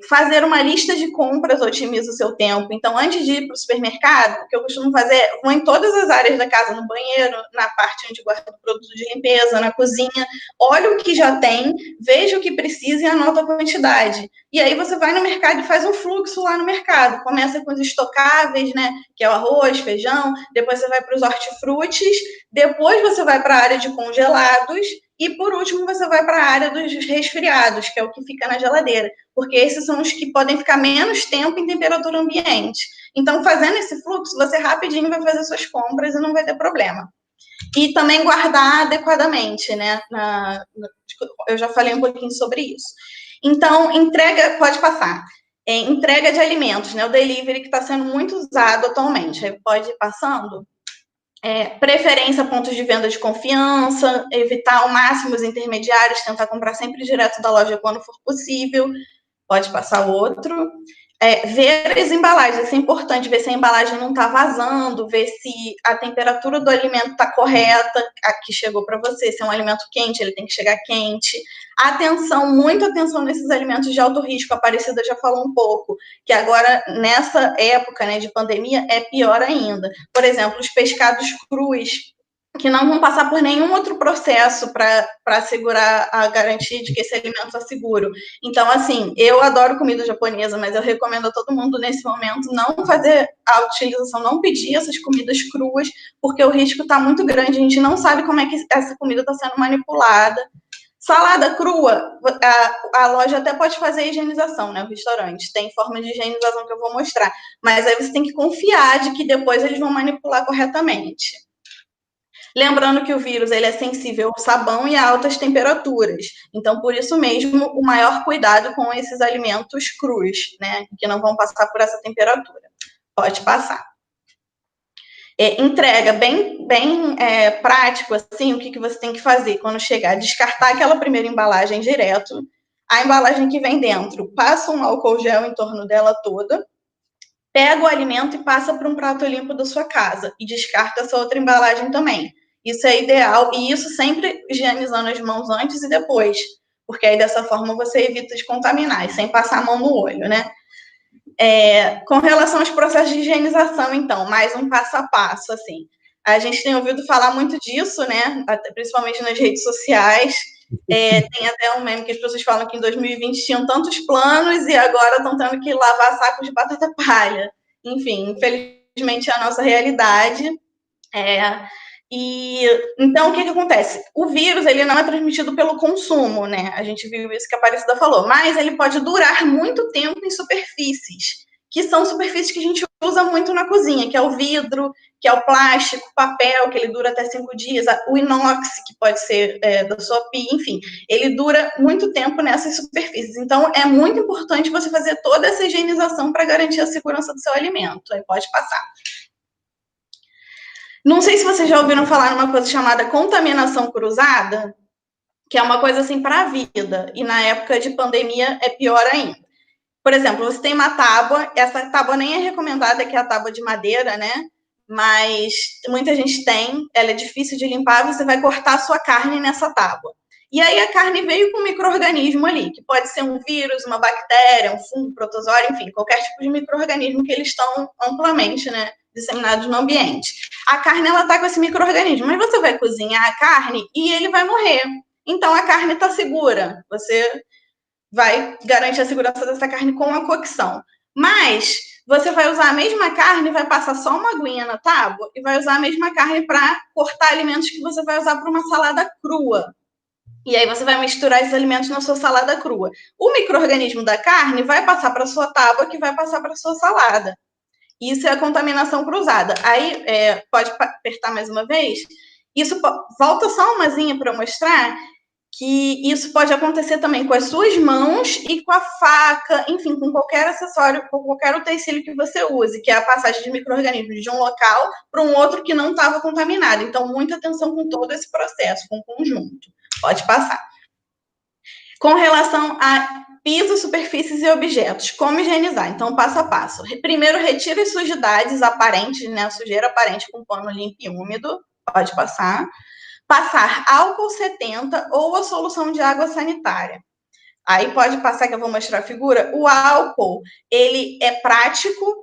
Fazer uma lista de compras otimiza o seu tempo. Então, antes de ir para o supermercado, o que eu costumo fazer é vou em todas as áreas da casa, no banheiro, na parte onde guardo produto de limpeza, na cozinha, olho o que já tem, vejo o que precisa e anoto a quantidade. E aí você vai no mercado e faz um fluxo lá no mercado. Começa com os estocáveis, né, que é o arroz, feijão, depois você vai para os hortifrutis, depois você vai para a área de congelados e, por último, você vai para a área dos resfriados, que é o que fica na geladeira, porque esses são os que podem ficar menos tempo em temperatura ambiente. Então, fazendo esse fluxo, você rapidinho vai fazer suas compras e não vai ter problema. E também guardar adequadamente, né? Eu já falei um pouquinho sobre isso. Então, entrega, pode passar. Entrega de alimentos, né? O delivery que está sendo muito usado atualmente. Aí pode ir passando. Preferência a pontos de venda de confiança, evitar ao máximo os intermediários, tentar comprar sempre direto da loja quando for possível. Pode passar o outro. Ver as embalagens, isso é importante, ver se a embalagem não está vazando, ver se a temperatura do alimento está correta, a que chegou para você, se é um alimento quente, ele tem que chegar quente. Atenção, muita atenção nesses alimentos de alto risco, a Aparecida já falou um pouco, que agora, nessa época, né, de pandemia, é pior ainda. Por exemplo, os pescados crus, que não vão passar por nenhum outro processo para assegurar a garantia de que esse alimento está seguro. Então, assim, eu adoro comida japonesa, mas eu recomendo a todo mundo, nesse momento, não fazer a utilização, não pedir essas comidas cruas, porque o risco está muito grande, a gente não sabe como é que essa comida está sendo manipulada. Salada crua, a loja até pode fazer higienização, né? O restaurante tem forma de higienização que eu vou mostrar, mas aí você tem que confiar de que depois eles vão manipular corretamente. Lembrando que o vírus ele é sensível ao sabão e a altas temperaturas. Então, por isso mesmo, o maior cuidado com esses alimentos crus, né? Que não vão passar por essa temperatura. Pode passar. Entrega bem prático, assim, o que você tem que fazer quando chegar? Descartar aquela primeira embalagem direto. A embalagem que vem dentro, passa um álcool gel em torno dela toda, pega o alimento e passa para um prato limpo da sua casa e descarta essa outra embalagem também. Isso é ideal, e isso sempre higienizando as mãos antes e depois, porque aí dessa forma você evita de contaminar, e sem passar a mão no olho, né? Com relação aos processos de higienização, então, mais um passo a passo, assim. A gente tem ouvido falar muito disso, né? Principalmente nas redes sociais. Tem até um meme que as pessoas falam que em 2020 tinham tantos planos e agora estão tendo que lavar sacos de batata palha. Enfim, infelizmente é a nossa realidade. Então, o que acontece? O vírus, ele não é transmitido pelo consumo, né? A gente viu isso que a Aparecida falou, mas ele pode durar muito tempo em superfícies, que são superfícies que a gente usa muito na cozinha, que é o vidro, que é o plástico, o papel, que ele dura até 5 dias, o inox, que pode ser da sua pia, enfim, ele dura muito tempo nessas superfícies. Então, é muito importante você fazer toda essa higienização para garantir a segurança do seu alimento. Aí pode passar. Não sei se vocês já ouviram falar numa coisa chamada contaminação cruzada, que é uma coisa assim para a vida, e na época de pandemia é pior ainda. Por exemplo, você tem uma tábua, essa tábua nem é recomendada, que é a tábua de madeira, né? Mas muita gente tem, ela é difícil de limpar, você vai cortar a sua carne nessa tábua. E aí a carne veio com um micro-organismo ali, que pode ser um vírus, uma bactéria, um fungo, protozoário, enfim, qualquer tipo de micro-organismo que eles estão amplamente, né, disseminados no ambiente. A carne, ela tá com esse micro-organismo, mas você vai cozinhar a carne e ele vai morrer. Então a carne está segura, você vai garantir a segurança dessa carne com a cocção. Mas você vai usar a mesma carne, vai passar só uma aguinha na tábua e vai usar a mesma carne para cortar alimentos que você vai usar para uma salada crua. E aí você vai misturar esses alimentos na sua salada crua. O micro-organismo da carne vai passar para a sua tábua, que vai passar para a sua salada. Isso é a contaminação cruzada. Aí, pode apertar mais uma vez. Isso, volta só umazinha para eu mostrar que isso pode acontecer também com as suas mãos e com a faca, enfim, com qualquer acessório, com qualquer utensílio que você use, que é a passagem de micro-organismos de um local para um outro que não estava contaminado. Então, muita atenção com todo esse processo, com o conjunto. Pode passar. Com relação a pisos, superfícies e objetos, como higienizar? Então, passo a passo. Primeiro, retire as sujidades aparentes, né, a sujeira aparente com pano limpo e úmido. Pode passar. Passar álcool 70 ou a solução de água sanitária. Aí pode passar que eu vou mostrar a figura. O álcool, ele é prático,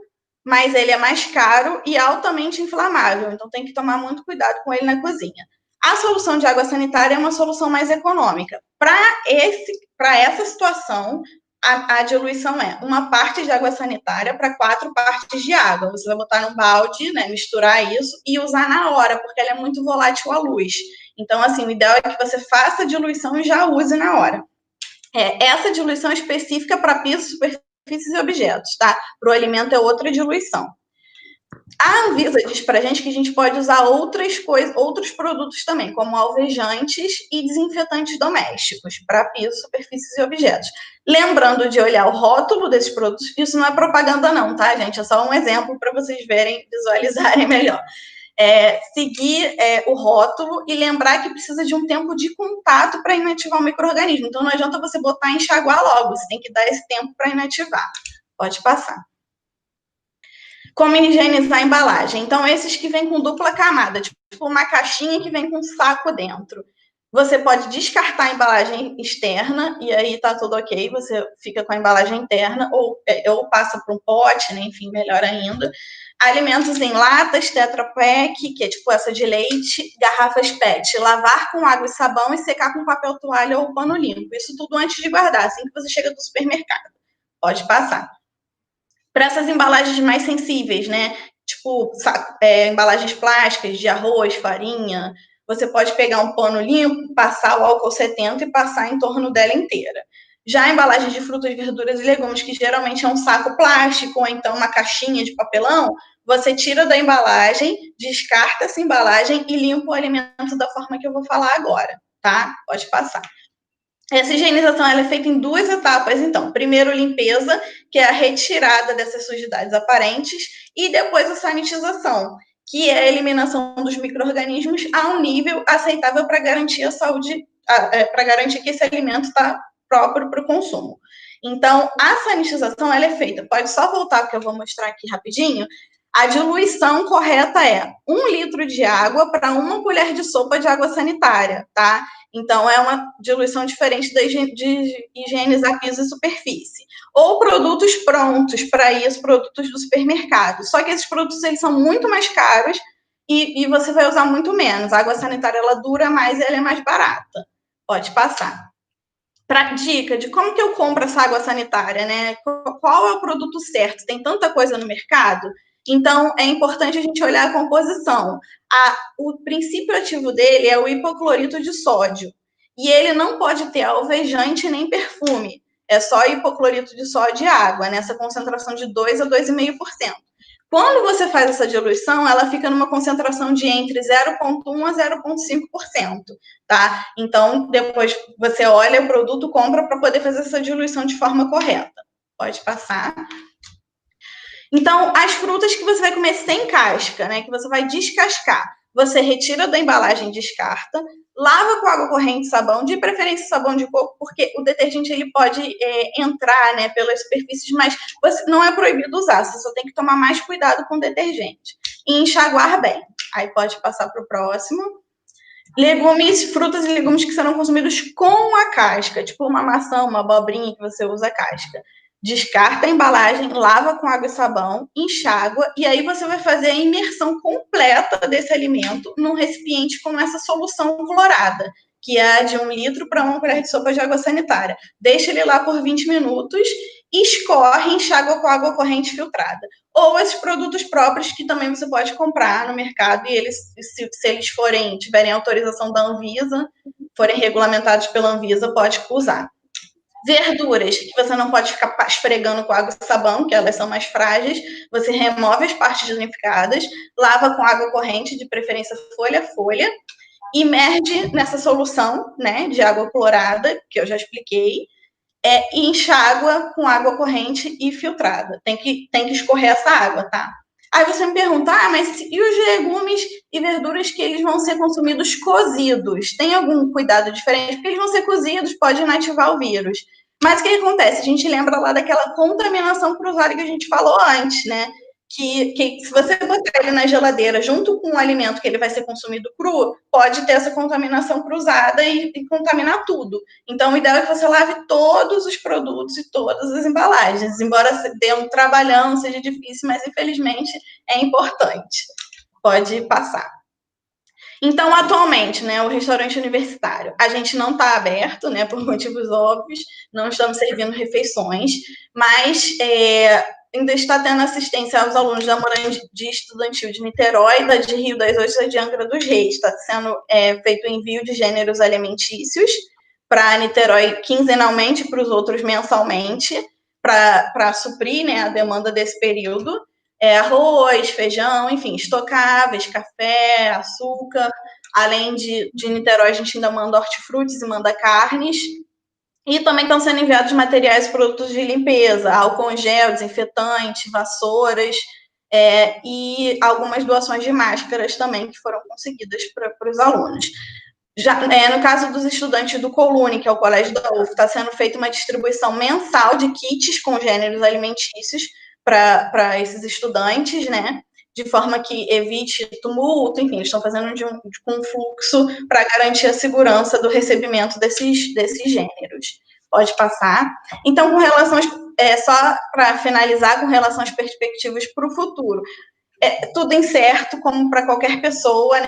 mas ele é mais caro e altamente inflamável. Então tem que tomar muito cuidado com ele na cozinha. A solução de água sanitária é uma solução mais econômica. Para essa situação, a diluição é uma parte de água sanitária para 4 partes de água. Você vai botar num balde, né, misturar isso e usar na hora, porque ela é muito volátil à luz. Então, assim, o ideal é que você faça a diluição e já use na hora. Essa diluição é específica para pisos, superfícies e objetos, tá? Para o alimento é outra diluição. A Anvisa diz para a gente que a gente pode usar outras coisas, outros produtos também, como alvejantes e desinfetantes domésticos para pisos, superfícies e objetos. Lembrando de olhar o rótulo desses produtos, isso não é propaganda não, tá, gente? É só um exemplo para vocês verem, visualizarem melhor. Seguir o rótulo e lembrar que precisa de um tempo de contato para inativar o micro-organismo. Então, não adianta você botar e enxaguar logo, você tem que dar esse tempo para inativar. Pode passar. Como higienizar a embalagem? Então, esses que vêm com dupla camada, tipo uma caixinha que vem com um saco dentro. Você pode descartar a embalagem externa, e aí tá tudo ok, você fica com a embalagem interna, ou passa para um pote, né? Enfim, melhor ainda. Alimentos em latas, Tetra Pak, que é tipo essa de leite, garrafas PET, lavar com água e sabão e secar com papel toalha ou pano limpo. Isso tudo antes de guardar, assim que você chega do supermercado. Pode passar. Para essas embalagens mais sensíveis, né? Tipo, embalagens plásticas de arroz, farinha, você pode pegar um pano limpo, passar o álcool 70 e passar em torno dela inteira. Já embalagens de frutas, verduras e legumes, que geralmente é um saco plástico ou então uma caixinha de papelão, você tira da embalagem, descarta essa embalagem e limpa o alimento da forma que eu vou falar agora, tá? Pode passar. Essa higienização ela é feita em 2 etapas, então. Primeiro, limpeza, que é a retirada dessas sujidades aparentes, e depois a sanitização, que é a eliminação dos micro-organismos a um nível aceitável para garantir a saúde, para garantir que esse alimento está próprio para o consumo. Então, a sanitização ela é feita, pode só voltar, porque eu vou mostrar aqui rapidinho. A diluição correta é 1 litro de água para 1 colher de sopa de água sanitária, tá? Então, é uma diluição diferente de higienizar piso e superfície. Ou produtos prontos, para isso, produtos do supermercado. Só que esses produtos eles são muito mais caros e você vai usar muito menos. A água sanitária ela dura mais e ela é mais barata. Pode passar. Dica de como que eu compro essa água sanitária, né? Qual é o produto certo? Tem tanta coisa no mercado. Então, é importante a gente olhar a composição. O princípio ativo dele é o hipoclorito de sódio. E ele não pode ter alvejante nem perfume. É só hipoclorito de sódio e água, nessa concentração de 2 a 2,5%. Quando você faz essa diluição, ela fica numa concentração de entre 0,1% a 0,5%, tá? Então, depois você olha o produto, compra para poder fazer essa diluição de forma correta. Pode passar. Então, as frutas que você vai comer sem casca, né, que você vai descascar, você retira da embalagem e descarta, lava com água corrente e sabão, de preferência sabão de coco, porque o detergente ele pode entrar, né, pelas superfícies, mas não é proibido usar, você só tem que tomar mais cuidado com o detergente. E enxaguar bem. Aí pode passar para o próximo. Legumes, frutas e legumes que serão consumidos com a casca, tipo uma maçã, uma abobrinha que você usa a casca. Descarta a embalagem, lava com água e sabão, enxágua, e aí você vai fazer a imersão completa desse alimento num recipiente com essa solução clorada, que é de 1 litro para 1 colher de sopa de água sanitária. Deixa ele lá por 20 minutos, escorre, enxágua com água corrente filtrada. Ou esses produtos próprios que também você pode comprar no mercado, e eles, se eles tiverem autorização da Anvisa, forem regulamentados pela Anvisa, pode usar. Verduras, que você não pode ficar esfregando com água e sabão, que elas são mais frágeis, você remove as partes danificadas, lava com água corrente, de preferência folha a folha, imerge nessa solução, né, de água clorada, que eu já expliquei, e enxágua com água corrente e filtrada. Tem que escorrer essa água, tá? Aí você me pergunta, mas e os legumes e verduras que eles vão ser consumidos cozidos? Tem algum cuidado diferente? Porque eles vão ser cozidos, pode inativar o vírus. Mas o que acontece? A gente lembra lá daquela contaminação cruzada que a gente falou antes, né? Que se você botar ele na geladeira junto com o alimento que ele vai ser consumido cru, pode ter essa contaminação cruzada e contaminar tudo. Então, o ideal é que você lave todos os produtos e todas as embalagens, embora dê um trabalhão, seja difícil, mas infelizmente é importante. Pode passar. Então, atualmente, né, o restaurante universitário, a gente não está aberto, né, por motivos óbvios, não estamos servindo refeições, mas ainda está tendo assistência aos alunos da Moradia Estudantil de Niterói, da de Rio das Ostras, de Angra dos Reis. Está sendo feito o envio de gêneros alimentícios para Niterói quinzenalmente, para os outros mensalmente, para suprir, né, a demanda desse período. Arroz, feijão, enfim, estocáveis, café, açúcar. Além de Niterói, a gente ainda manda hortifrutis e manda carnes. E também estão sendo enviados materiais e produtos de limpeza, álcool em gel, desinfetante, vassouras, e algumas doações de máscaras também que foram conseguidas para os alunos. Já, no caso dos estudantes do Colune, que é o colégio da UF, está sendo feita uma distribuição mensal de kits com gêneros alimentícios para esses estudantes, né? De forma que evite tumulto, enfim, eles estão fazendo com um fluxo para garantir a segurança do recebimento desses gêneros. Pode passar. Então, com relação só para finalizar, com relação às perspectivas para o futuro, tudo incerto, como para qualquer pessoa, né?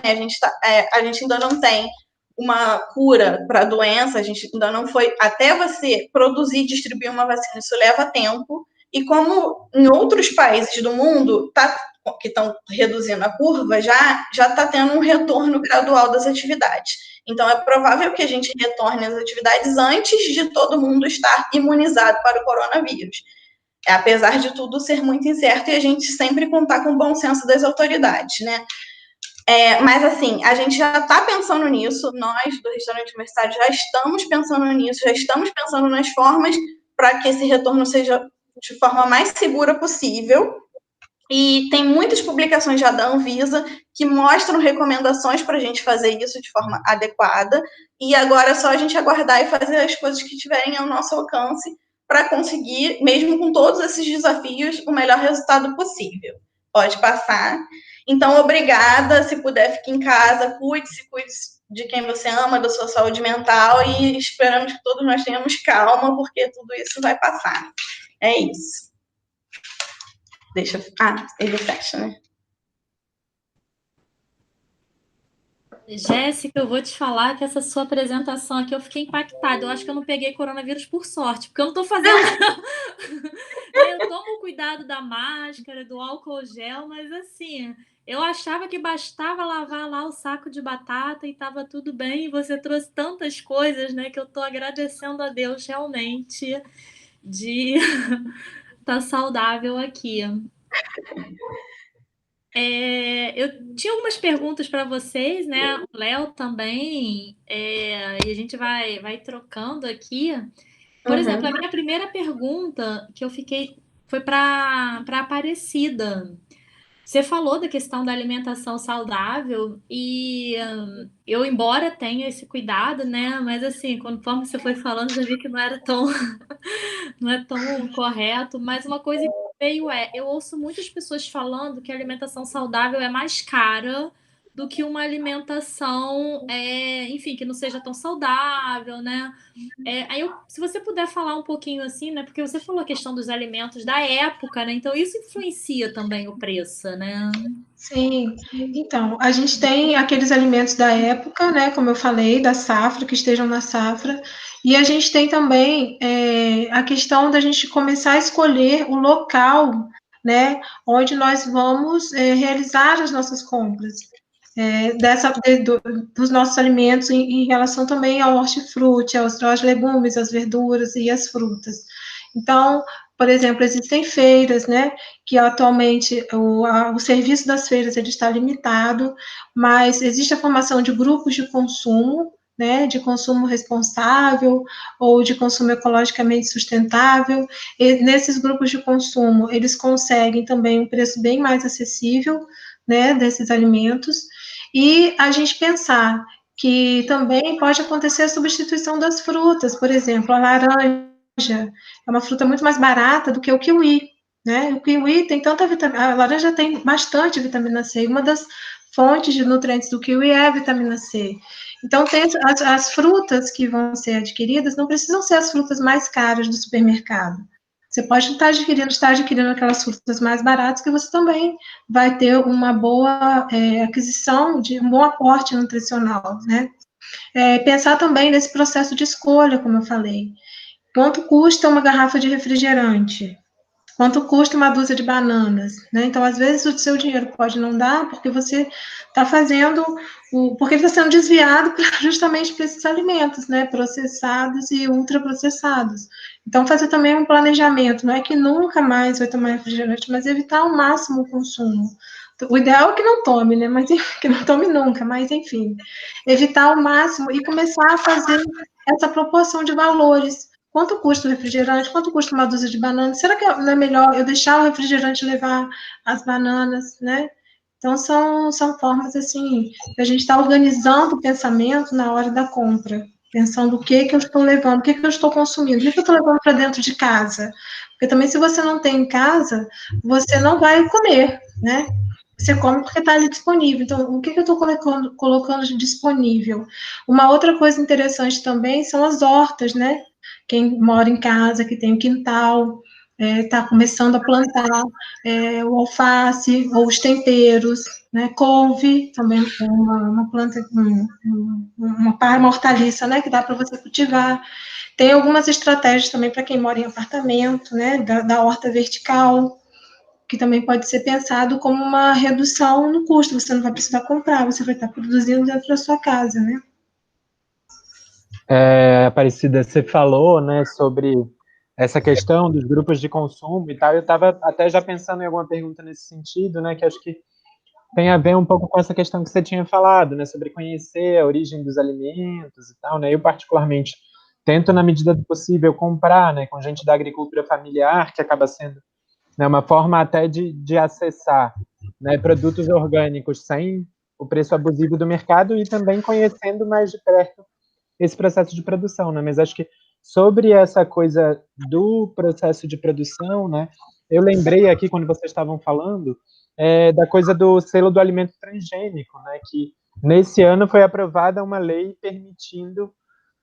A gente ainda não tem uma cura para a doença, a gente ainda não foi, até você produzir e distribuir uma vacina, isso leva tempo, e como em outros países do mundo que estão reduzindo a curva, já está tendo um retorno gradual das atividades. Então, é provável que a gente retorne às atividades antes de todo mundo estar imunizado para o coronavírus. Apesar de tudo ser muito incerto e a gente sempre contar com o bom senso das autoridades, né? Mas, assim, a gente já está pensando nisso, nós do restaurante universitário já estamos pensando nisso, já estamos pensando nas formas para que esse retorno seja de forma mais segura possível. E tem muitas publicações já da Anvisa que mostram recomendações para a gente fazer isso de forma adequada, e agora é só a gente aguardar e fazer as coisas que tiverem ao nosso alcance para conseguir, mesmo com todos esses desafios, o melhor resultado possível. Pode passar. Então, obrigada. Se puder, fique em casa, cuide de quem você ama, da sua saúde mental, e esperamos que todos nós tenhamos calma, porque tudo isso vai passar. É isso. Ele fecha, né? Jéssica, eu vou te falar que essa sua apresentação aqui eu fiquei impactada. Eu acho que eu não peguei coronavírus por sorte, porque eu não estou fazendo. Eu tomo cuidado da máscara, do álcool gel, mas assim, eu achava que bastava lavar lá o saco de batata e estava tudo bem. E você trouxe tantas coisas, né, que eu estou agradecendo a Deus realmente de estar saudável aqui. Eu tinha algumas perguntas para vocês, né? O Léo também, e a gente vai trocando aqui. Por exemplo, a minha primeira pergunta que eu fiquei foi para Aparecida. Você falou da questão da alimentação saudável e eu, embora tenha esse cuidado, né? Mas assim, conforme você foi falando, já vi que não era tão não é tão correto. Mas uma coisa que veio eu ouço muitas pessoas falando que a alimentação saudável é mais cara do que uma alimentação, enfim, que não seja tão saudável, né? Aí se você puder falar um pouquinho assim, né? Porque você falou a questão dos alimentos da época, né? Então isso influencia também o preço, né? Sim, então, a gente tem aqueles alimentos da época, né, como eu falei, da safra, que estejam na safra, e a gente tem também a questão da gente começar a escolher o local, né, onde nós vamos realizar as nossas compras, dos nossos alimentos em relação também ao hortifruti, aos legumes, às verduras e às frutas. Então, Por exemplo, existem feiras, né, que atualmente o serviço das feiras ele está limitado, mas existe a formação de grupos de consumo, né, de consumo responsável ou de consumo ecologicamente sustentável. E nesses grupos de consumo, eles conseguem também um preço bem mais acessível, né, desses alimentos, e a gente pensar que também pode acontecer a substituição das frutas, por exemplo, a laranja é uma fruta muito mais barata do que o kiwi, né? O kiwi tem tanta vitamina, a laranja tem bastante vitamina C, e uma das fontes de nutrientes do kiwi é a vitamina C. Então, tem as frutas que vão ser adquiridas não precisam ser as frutas mais caras do supermercado. Você pode estar adquirindo aquelas frutas mais baratas que você também vai ter uma boa aquisição, de um bom aporte nutricional, né? Pensar também nesse processo de escolha, como eu falei. Quanto custa uma garrafa de refrigerante? Quanto custa uma dúzia de bananas? Né? Então, às vezes, o seu dinheiro pode não dar porque você está fazendo, porque está sendo desviado justamente para esses alimentos, né? Processados e ultraprocessados. Então, fazer também um planejamento, não é que nunca mais vai tomar refrigerante, mas evitar ao máximo o consumo. O ideal é que não tome, né? Mas que não tome nunca, mas enfim, evitar ao máximo e começar a fazer essa proporção de valores. Quanto custa o refrigerante? Quanto custa uma dúzia de bananas? Será que não é melhor eu deixar o refrigerante levar as bananas, né? Então, são formas, assim, que a gente está organizando o pensamento na hora da compra, pensando o que eu estou levando, o que eu estou consumindo, o que eu estou levando para dentro de casa. Porque também, se você não tem em casa, você não vai comer, né? Você come porque está ali disponível. Então, o que eu estou colocando disponível? Uma outra coisa interessante também são as hortas, né? Quem mora em casa, que tem um quintal, está começando a plantar o alface ou os temperos, né? Couve, também é uma planta, uma hortaliça, né? Que dá para você cultivar. Tem algumas estratégias também para quem mora em apartamento, né? Da horta vertical, que também pode ser pensado como uma redução no custo. Você não vai precisar comprar, você vai estar produzindo dentro da sua casa, né? Aparecida, você falou, né, sobre essa questão dos grupos de consumo e tal. Eu estava até já pensando em alguma pergunta nesse sentido, né, que acho que tem a ver um pouco com essa questão que você tinha falado, né, sobre conhecer a origem dos alimentos e tal, né. Eu particularmente tento, na medida do possível, comprar, né, com gente da agricultura familiar, que acaba sendo, né, uma forma até de acessar, né, produtos orgânicos sem o preço abusivo do mercado e também conhecendo mais de perto esse processo de produção, né? Mas acho que sobre essa coisa do processo de produção, né? Eu lembrei aqui, quando vocês estavam falando, da coisa do selo do alimento transgênico, né? Que nesse ano foi aprovada uma lei permitindo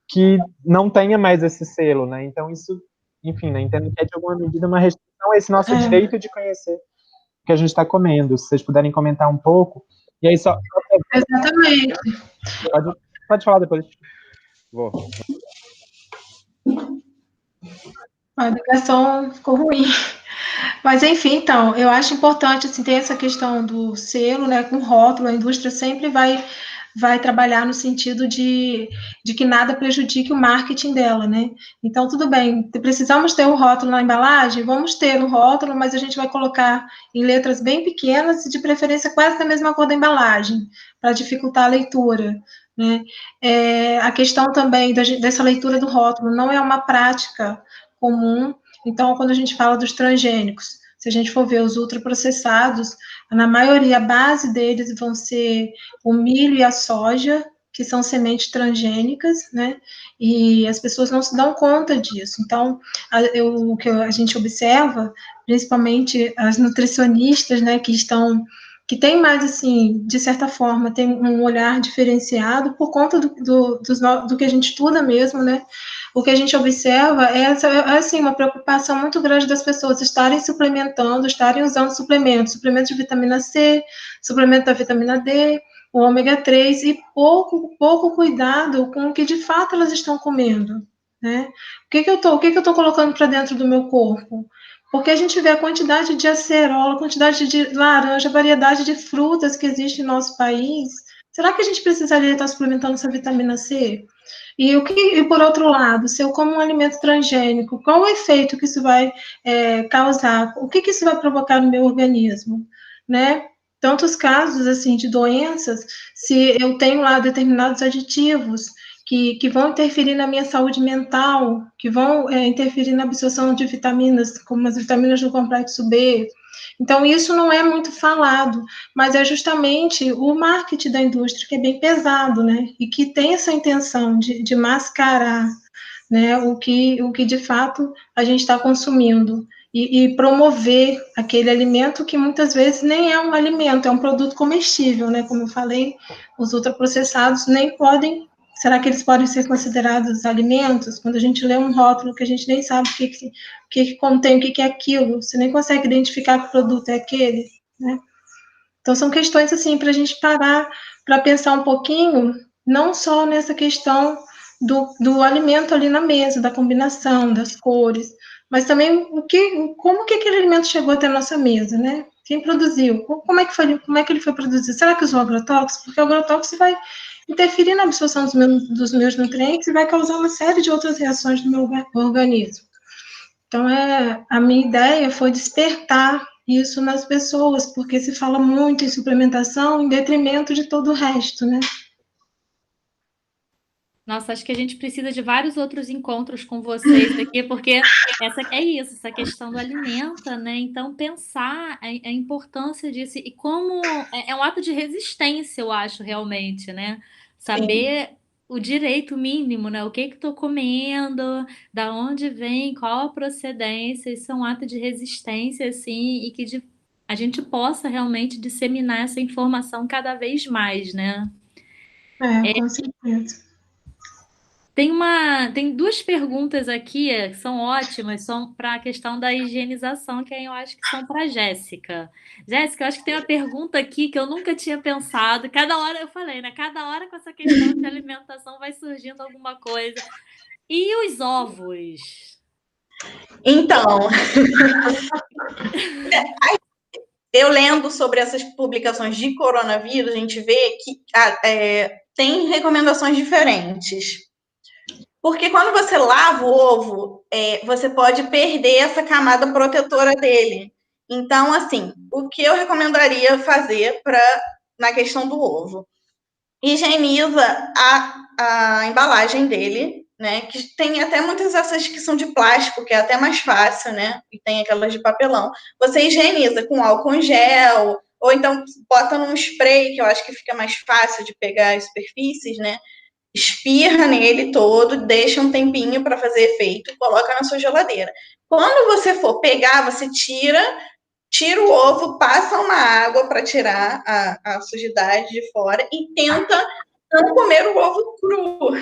que não tenha mais esse selo, né? Então isso, enfim, né? Entendo que é de alguma medida uma restrição a esse nosso direito de conhecer o que a gente está comendo. Se vocês puderem comentar um pouco. E aí Exatamente. Pode falar depois. Vou. A ligação ficou ruim. Mas, enfim, então, eu acho importante, assim, ter essa questão do selo, né, com rótulo, a indústria sempre vai trabalhar no sentido de que nada prejudique o marketing dela, né? Então, tudo bem, precisamos ter um rótulo na embalagem? Vamos ter um rótulo, mas a gente vai colocar em letras bem pequenas e, de preferência, quase da mesma cor da embalagem, para dificultar a leitura, né? A questão também dessa leitura do rótulo não é uma prática comum. Então, quando a gente fala dos transgênicos, se a gente for ver os ultraprocessados, na maioria, a base deles vão ser o milho e a soja, que são sementes transgênicas, né? E as pessoas não se dão conta disso. Então, o que a gente observa, principalmente as nutricionistas, né, que tem mais, assim, de certa forma, tem um olhar diferenciado por conta do que a gente estuda mesmo, né? O que a gente observa assim, uma preocupação muito grande das pessoas estarem suplementando, estarem usando suplementos de vitamina C, suplemento da vitamina D, o ômega 3, e pouco cuidado com o que de fato elas estão comendo, né? O que eu tô colocando para dentro do meu corpo? Porque a gente vê a quantidade de acerola, a quantidade de laranja, a variedade de frutas que existe no nosso país. Será que a gente precisaria estar suplementando essa vitamina C? E por outro lado, se eu como um alimento transgênico, qual o efeito que isso vai causar? O que isso vai provocar no meu organismo, né? Tantos casos, assim, de doenças, se eu tenho lá determinados aditivos que vão interferir na minha saúde mental, que vão interferir na absorção de vitaminas, como as vitaminas do complexo B. Então, isso não é muito falado, mas é justamente o marketing da indústria que é bem pesado, né? E que tem essa intenção de mascarar, né, o que de fato a gente está consumindo. E promover aquele alimento que muitas vezes nem é um alimento, é um produto comestível, né? Como eu falei, os ultraprocessados nem podem. Será que eles podem ser considerados alimentos? Quando a gente lê um rótulo que a gente nem sabe o que contém, o que é aquilo, você nem consegue identificar que produto é aquele, né? Então, são questões, assim, para a gente parar para pensar um pouquinho, não só nessa questão do alimento ali na mesa, da combinação, das cores, mas também como que aquele alimento chegou até a nossa mesa, né? Quem produziu? Como é que ele foi produzido? Será que usou agrotóxico? Porque o agrotóxico vai interferir na absorção dos meus nutrientes e vai causar uma série de outras reações no meu organismo. Então, a minha ideia foi despertar isso nas pessoas, porque se fala muito em suplementação em detrimento de todo o resto, né? Nossa, acho que a gente precisa de vários outros encontros com vocês aqui, porque essa questão do alimento, né? Então, pensar a importância disso e como é um ato de resistência, eu acho, realmente, né? Saber o direito mínimo, né? O que estou comendo, da onde vem, qual a procedência, isso é um ato de resistência, assim, e que a gente possa realmente disseminar essa informação cada vez mais, né? Com certeza. Tem duas perguntas aqui que são ótimas, são para a questão da higienização, que eu acho que são para Jéssica. Jéssica, eu acho que tem uma pergunta aqui que eu nunca tinha pensado. Cada hora eu falei, né? Cada hora com essa questão de alimentação vai surgindo alguma coisa. E os ovos? Então, eu lendo sobre essas publicações de coronavírus, a gente vê que tem recomendações diferentes. Porque quando você lava o ovo, você pode perder essa camada protetora dele. Então, assim, o que eu recomendaria fazer na questão do ovo? Higieniza a embalagem dele, né? Que tem até muitas dessas que são de plástico, que é até mais fácil, né? E tem aquelas de papelão. Você higieniza com álcool em gel, ou então bota num spray, que eu acho que fica mais fácil de pegar as superfícies, né? Espirra nele todo, deixa um tempinho para fazer efeito, coloca na sua geladeira. Quando você for pegar, você tira o ovo, passa uma água para tirar a sujidade de fora e tenta não comer o ovo cru.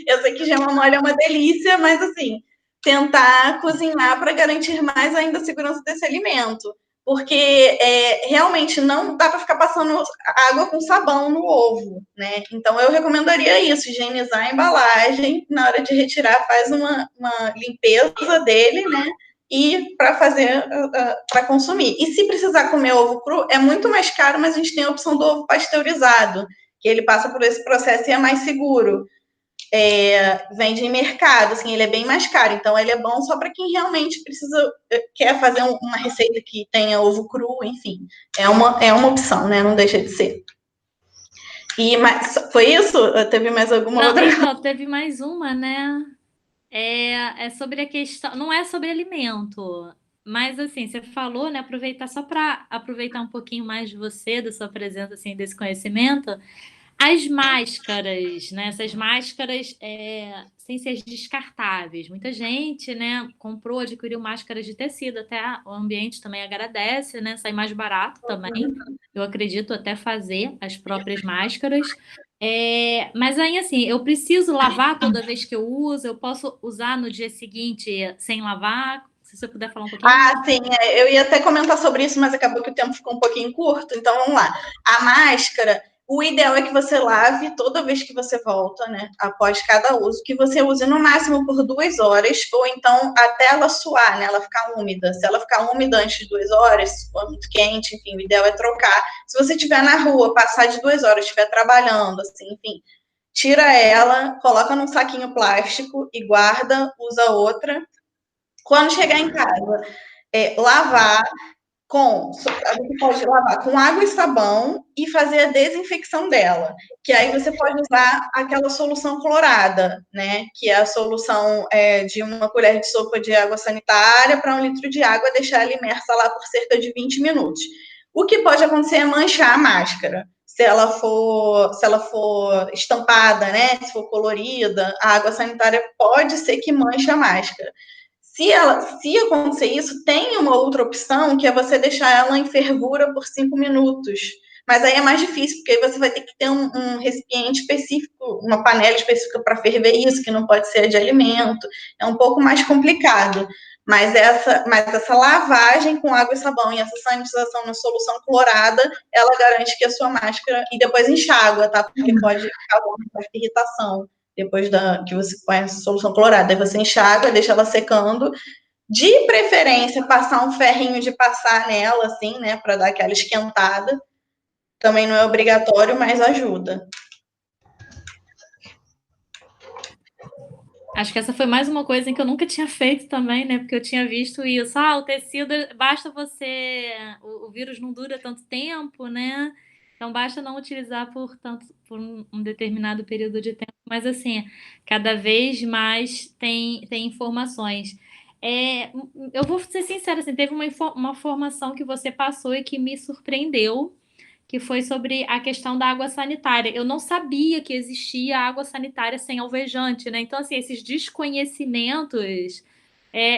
Eu sei que gema mole é uma delícia, mas assim, tentar cozinhar para garantir mais ainda a segurança desse alimento. Porque realmente não dá para ficar passando água com sabão no ovo, né? Então eu recomendaria isso, higienizar a embalagem, na hora de retirar, faz uma limpeza dele, né? E para consumir. E se precisar comer ovo cru, é muito mais caro, mas a gente tem a opção do ovo pasteurizado, que ele passa por esse processo e é mais seguro. Vende em mercado, assim, ele é bem mais caro, então ele é bom só para quem realmente quer fazer uma receita que tenha ovo cru, enfim, é uma opção, né? Não deixa de ser. Foi isso? Teve mais alguma outra? Então, teve mais uma, né? É sobre a questão, não é sobre alimento, mas assim, você falou, né? Aproveitar só para aproveitar um pouquinho mais de você, da sua presença, assim, desse conhecimento. As máscaras, né? Essas máscaras sem ser descartáveis. Muita gente, né, comprou, adquiriu máscaras de tecido, até o ambiente também agradece, né? Sai mais barato também. Eu acredito até fazer as próprias máscaras. Mas aí, assim, eu preciso lavar toda vez que eu uso, eu posso usar no dia seguinte sem lavar? Se você puder falar um pouquinho. Sim, eu ia até comentar sobre isso, mas acabou que o tempo ficou um pouquinho curto, então vamos lá. A máscara, o ideal é que você lave toda vez que você volta, né? Após cada uso, que você use no máximo por 2 horas, ou então até ela suar, né? Ela ficar úmida. Se ela ficar úmida antes de 2 horas, se for muito quente, enfim, o ideal é trocar. Se você estiver na rua, passar de 2 horas, estiver trabalhando, assim, enfim, tira ela, coloca num saquinho plástico e guarda, usa outra. Quando chegar em casa, lavar você pode lavar com água e sabão e fazer a desinfecção dela, que aí você pode usar aquela solução clorada, né, que é a solução de uma colher de sopa de água sanitária para 1 litro de água, deixar ela imersa lá por cerca de 20 minutos. O que pode acontecer é manchar a máscara. Se ela for estampada, né, se for colorida, a água sanitária pode ser que manche a máscara. Se acontecer isso, tem uma outra opção, que é você deixar ela em fervura por 5 minutos. Mas aí é mais difícil, porque aí você vai ter que ter um recipiente específico, uma panela específica para ferver isso, que não pode ser de alimento. É um pouco mais complicado. Mas essa lavagem com água e sabão e essa sanitização na solução clorada, ela garante que a sua máscara... E depois enxágua, tá? Porque pode causar uma certa irritação depois que você põe a solução clorada. Aí você enxágua, deixa ela secando. De preferência, passar um ferrinho de passar nela, assim, né, para dar aquela esquentada. Também não é obrigatório, mas ajuda. Acho que essa foi mais uma coisa que eu nunca tinha feito também, né? Porque eu tinha visto isso. O tecido, basta você... O vírus não dura tanto tempo, né? Então, basta não utilizar por um determinado período de tempo. Mas, assim, cada vez mais tem informações. Eu vou ser sincera, assim, teve uma formação que você passou e que me surpreendeu, que foi sobre a questão da água sanitária. Eu não sabia que existia água sanitária sem alvejante, né? Então, assim, esses desconhecimentos,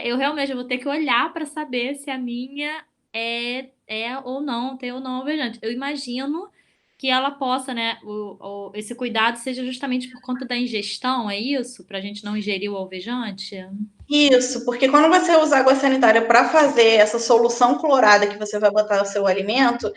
eu realmente vou ter que olhar para saber se a minha ou não, tem ou não alvejante. Eu imagino que ela possa, né, esse cuidado seja justamente por conta da ingestão, é isso? Para a gente não ingerir o alvejante? Isso, porque quando você usa água sanitária para fazer essa solução clorada que você vai botar no seu alimento,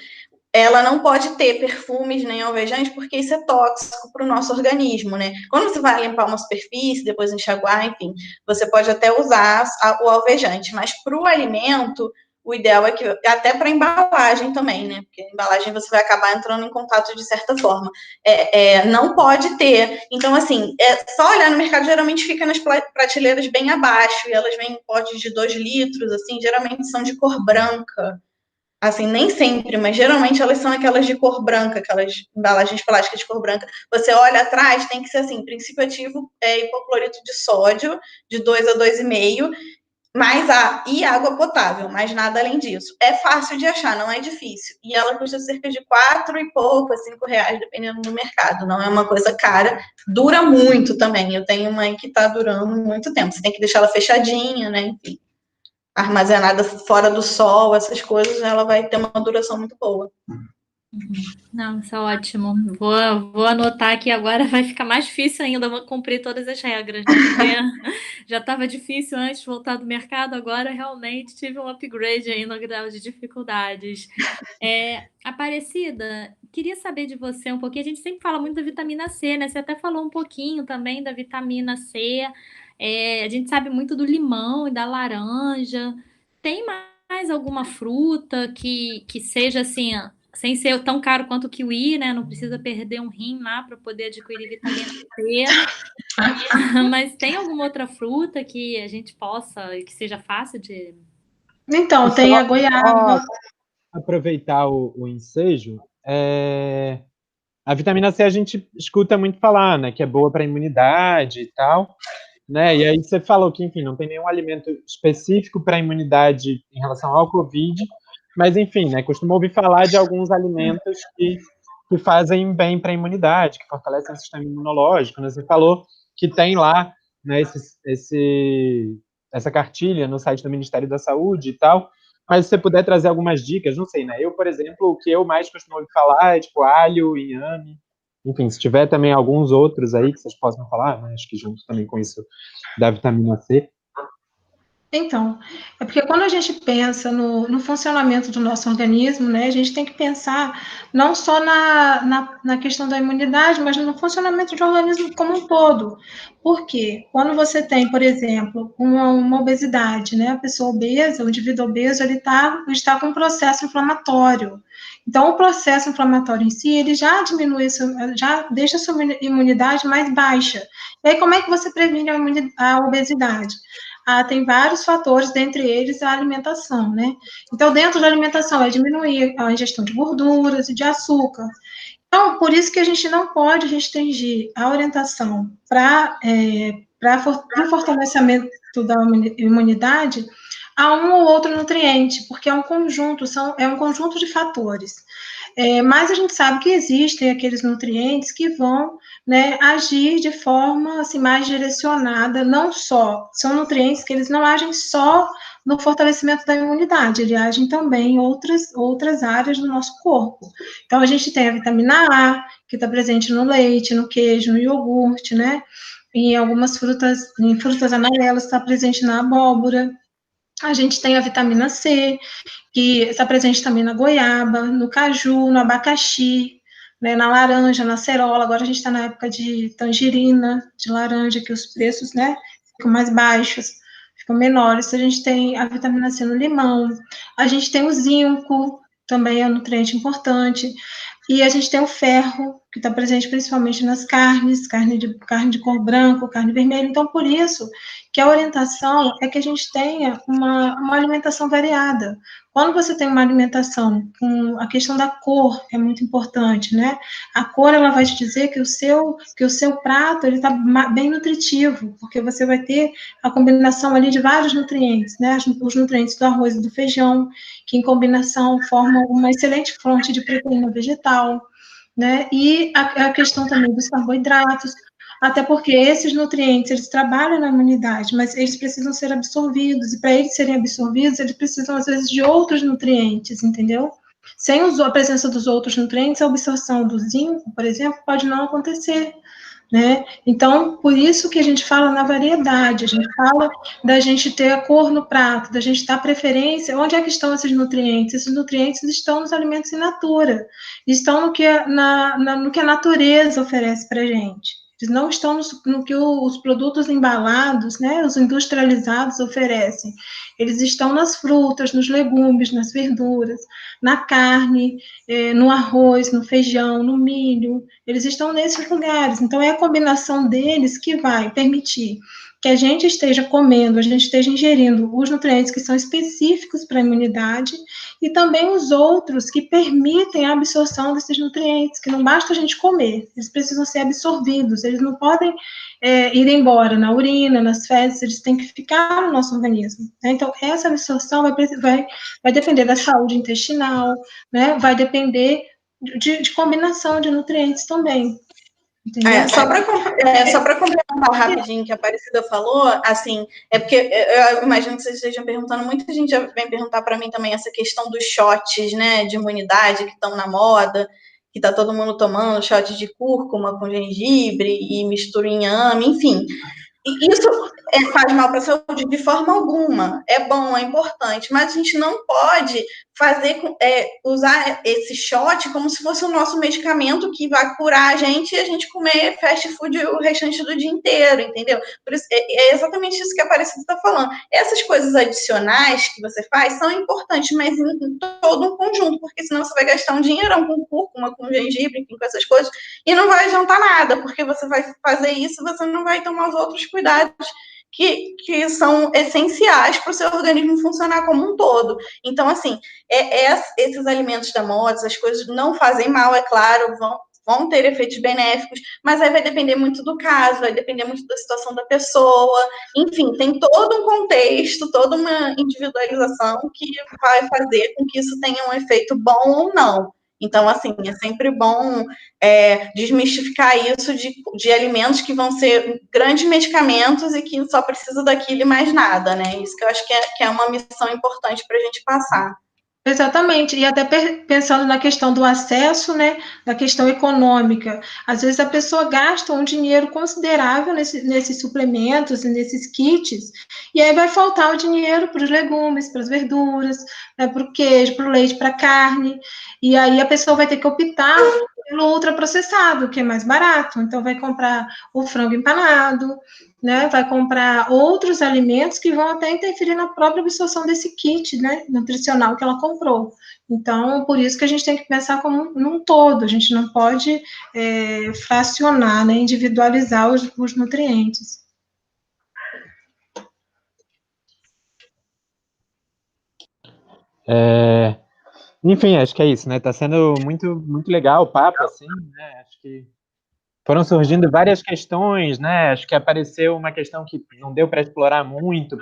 ela não pode ter perfumes nem alvejantes, porque isso é tóxico para o nosso organismo, né? Quando você vai limpar uma superfície, depois enxaguar, enfim, você pode até usar o alvejante, mas para o alimento, o ideal é que, até para embalagem também, né? Porque a embalagem você vai acabar entrando em contato de certa forma. Não pode ter. Então, assim, só olhar no mercado, geralmente fica nas prateleiras bem abaixo, e elas vêm em potes de 2 litros, assim, geralmente são de cor branca. Assim, nem sempre, mas geralmente elas são aquelas de cor branca, aquelas embalagens plásticas de cor branca. Você olha atrás, tem que ser assim, princípio ativo hipoclorito de sódio, de 2 a 2,5, e água potável, mais nada além disso. É fácil de achar, não é difícil. E ela custa cerca de 4 e pouco, R$ 5, dependendo do mercado. Não é uma coisa cara. Dura muito também. Eu tenho uma que está durando muito tempo. Você tem que deixar ela fechadinha, né? Enfim, armazenada fora do sol, essas coisas, ela vai ter uma duração muito boa. Não, isso é ótimo. Vou anotar aqui agora, vai ficar mais difícil ainda cumprir todas as regras, né? Porque já estava difícil antes de voltar do mercado, agora realmente tive um upgrade aí no grau de dificuldades. Aparecida, queria saber de você um pouquinho. A gente sempre fala muito da vitamina C, né? Você até falou um pouquinho também da vitamina C. A gente sabe muito do limão e da laranja. Tem mais alguma fruta que seja assim, sem ser tão caro quanto o kiwi, né? Não precisa perder um rim lá para poder adquirir vitamina C. Mas tem alguma outra fruta que a gente possa, que seja fácil de... Então, tem a goiaba. Aproveitar o ensejo, a vitamina C a gente escuta muito falar, né, que é boa para a imunidade e tal, né, e aí você falou que, enfim, não tem nenhum alimento específico para a imunidade em relação ao Covid, mas, enfim, né, costumo ouvir falar de alguns alimentos que fazem bem para a imunidade, que fortalecem o sistema imunológico, né, você falou que tem lá, né, essa cartilha no site do Ministério da Saúde e tal, mas se você puder trazer algumas dicas, não sei, né? Eu, por exemplo, o que eu mais costumo ouvir falar é, tipo, alho, inhame. Enfim, se tiver também alguns outros aí que vocês possam falar, né? Acho que junto também com isso da vitamina C. Então, é porque quando a gente pensa no funcionamento do nosso organismo, né, a gente tem que pensar não só na questão da imunidade, mas no funcionamento do organismo como um todo. Por quê? Quando você tem, por exemplo, uma obesidade, né, a pessoa obesa, o indivíduo obeso, ele está com um processo inflamatório. Então, o processo inflamatório em si, ele já diminui, já deixa a sua imunidade mais baixa. E aí, como é que você previne a obesidade? Tem vários fatores, dentre eles a alimentação, né? Então, dentro da alimentação, é diminuir a ingestão de gorduras e de açúcar. Então, por isso que a gente não pode restringir a orientação para o fortalecimento da imunidade a um ou outro nutriente, porque é um conjunto de fatores. Mas a gente sabe que existem aqueles nutrientes que vão, né, agir de forma assim, mais direcionada, não só, são nutrientes que eles não agem só no fortalecimento da imunidade, eles agem também em outras áreas do nosso corpo. Então, a gente tem a vitamina A, que está presente no leite, no queijo, no iogurte, né? Em algumas frutas, em frutas amarelas, está presente na abóbora. A gente tem a vitamina C, que está presente também na goiaba, no caju, no abacaxi, né, na laranja, na cerola. Agora a gente está na época de tangerina, de laranja, que os preços, né, ficam mais baixos, ficam menores. A gente tem a vitamina C no limão, a gente tem o zinco, também é um nutriente importante, e a gente tem o ferro, que está presente principalmente nas carnes, carne de cor branca, carne vermelha. Então, por isso que a orientação é que a gente tenha uma alimentação variada. Quando você tem uma alimentação com a questão da cor é muito importante, né? A cor ela vai te dizer que o seu prato ele está bem nutritivo, porque você vai ter a combinação ali de vários nutrientes, né? Os nutrientes do arroz e do feijão, que em combinação formam uma excelente fonte de proteína vegetal, né? E a questão também dos carboidratos, até porque esses nutrientes, eles trabalham na imunidade, mas eles precisam ser absorvidos, e para eles serem absorvidos, eles precisam, às vezes, de outros nutrientes, entendeu? Sem a presença dos outros nutrientes, a absorção do zinco, por exemplo, pode não acontecer, né? Então, por isso que a gente fala na variedade, a gente fala da gente ter a cor no prato, da gente dar preferência, onde é que estão esses nutrientes? Esses nutrientes estão nos alimentos in natura, estão no que a natureza oferece para a gente. Eles não estão no que os produtos embalados, né, os industrializados oferecem. Eles estão nas frutas, nos legumes, nas verduras, na carne, no arroz, no feijão, no milho. Eles estão nesses lugares. Então, é a combinação deles que vai permitir que a gente esteja comendo, a gente esteja ingerindo os nutrientes que são específicos para a imunidade e também os outros que permitem a absorção desses nutrientes, que não basta a gente comer, eles precisam ser absorvidos, eles não podem ir embora na urina, nas fezes, eles têm que ficar no nosso organismo, né? Então, essa absorção vai depender da saúde intestinal, né? Vai depender de combinação de nutrientes também. Só para complementar rapidinho que a Aparecida falou, assim, é porque eu imagino que vocês estejam perguntando, muita gente já vem perguntar para mim também essa questão dos shots, né, de imunidade que estão na moda, que está todo mundo tomando shot de cúrcuma com gengibre e mistura inhame, enfim. E isso faz mal para a saúde de forma alguma. É bom, é importante, mas a gente não pode usar esse shot como se fosse o nosso medicamento que vai curar a gente e a gente comer fast food o restante do dia inteiro, entendeu? Por isso, é exatamente isso que a Aparecida está falando. Essas coisas adicionais que você faz são importantes, mas em todo um conjunto, porque senão você vai gastar um dinheirão com cúrcuma, com gengibre, enfim, com essas coisas, e não vai adiantar nada, porque você vai fazer isso e você não vai tomar os outros cuidados que são essenciais para o seu organismo funcionar como um todo. Então, assim, esses alimentos da moda, essas coisas não fazem mal, é claro, vão ter efeitos benéficos, mas aí vai depender muito do caso, vai depender muito da situação da pessoa, enfim, tem todo um contexto, toda uma individualização que vai fazer com que isso tenha um efeito bom ou não. Então, assim, é sempre bom desmistificar isso de alimentos que vão ser grandes medicamentos e que só precisa daquilo e mais nada, né? Isso que eu acho que é uma missão importante para a gente passar. Exatamente, e até pensando na questão do acesso, né, da questão econômica. Às vezes a pessoa gasta um dinheiro considerável nesses suplementos e nesses kits, e aí vai faltar o dinheiro para os legumes, para as verduras, né, para o queijo, para o leite, para a carne, e aí a pessoa vai ter que optar pelo ultraprocessado, que é mais barato, então vai comprar o frango empanado, né, vai comprar outros alimentos que vão até interferir na própria absorção desse kit, né, nutricional que ela comprou. Então, por isso que a gente tem que pensar como num todo, a gente não pode fracionar, né, individualizar os nutrientes. Enfim, acho que é isso, né? Tá sendo muito, muito legal o papo, assim, né? Acho que foram surgindo várias questões, né? Acho que apareceu uma questão que não deu para explorar muito,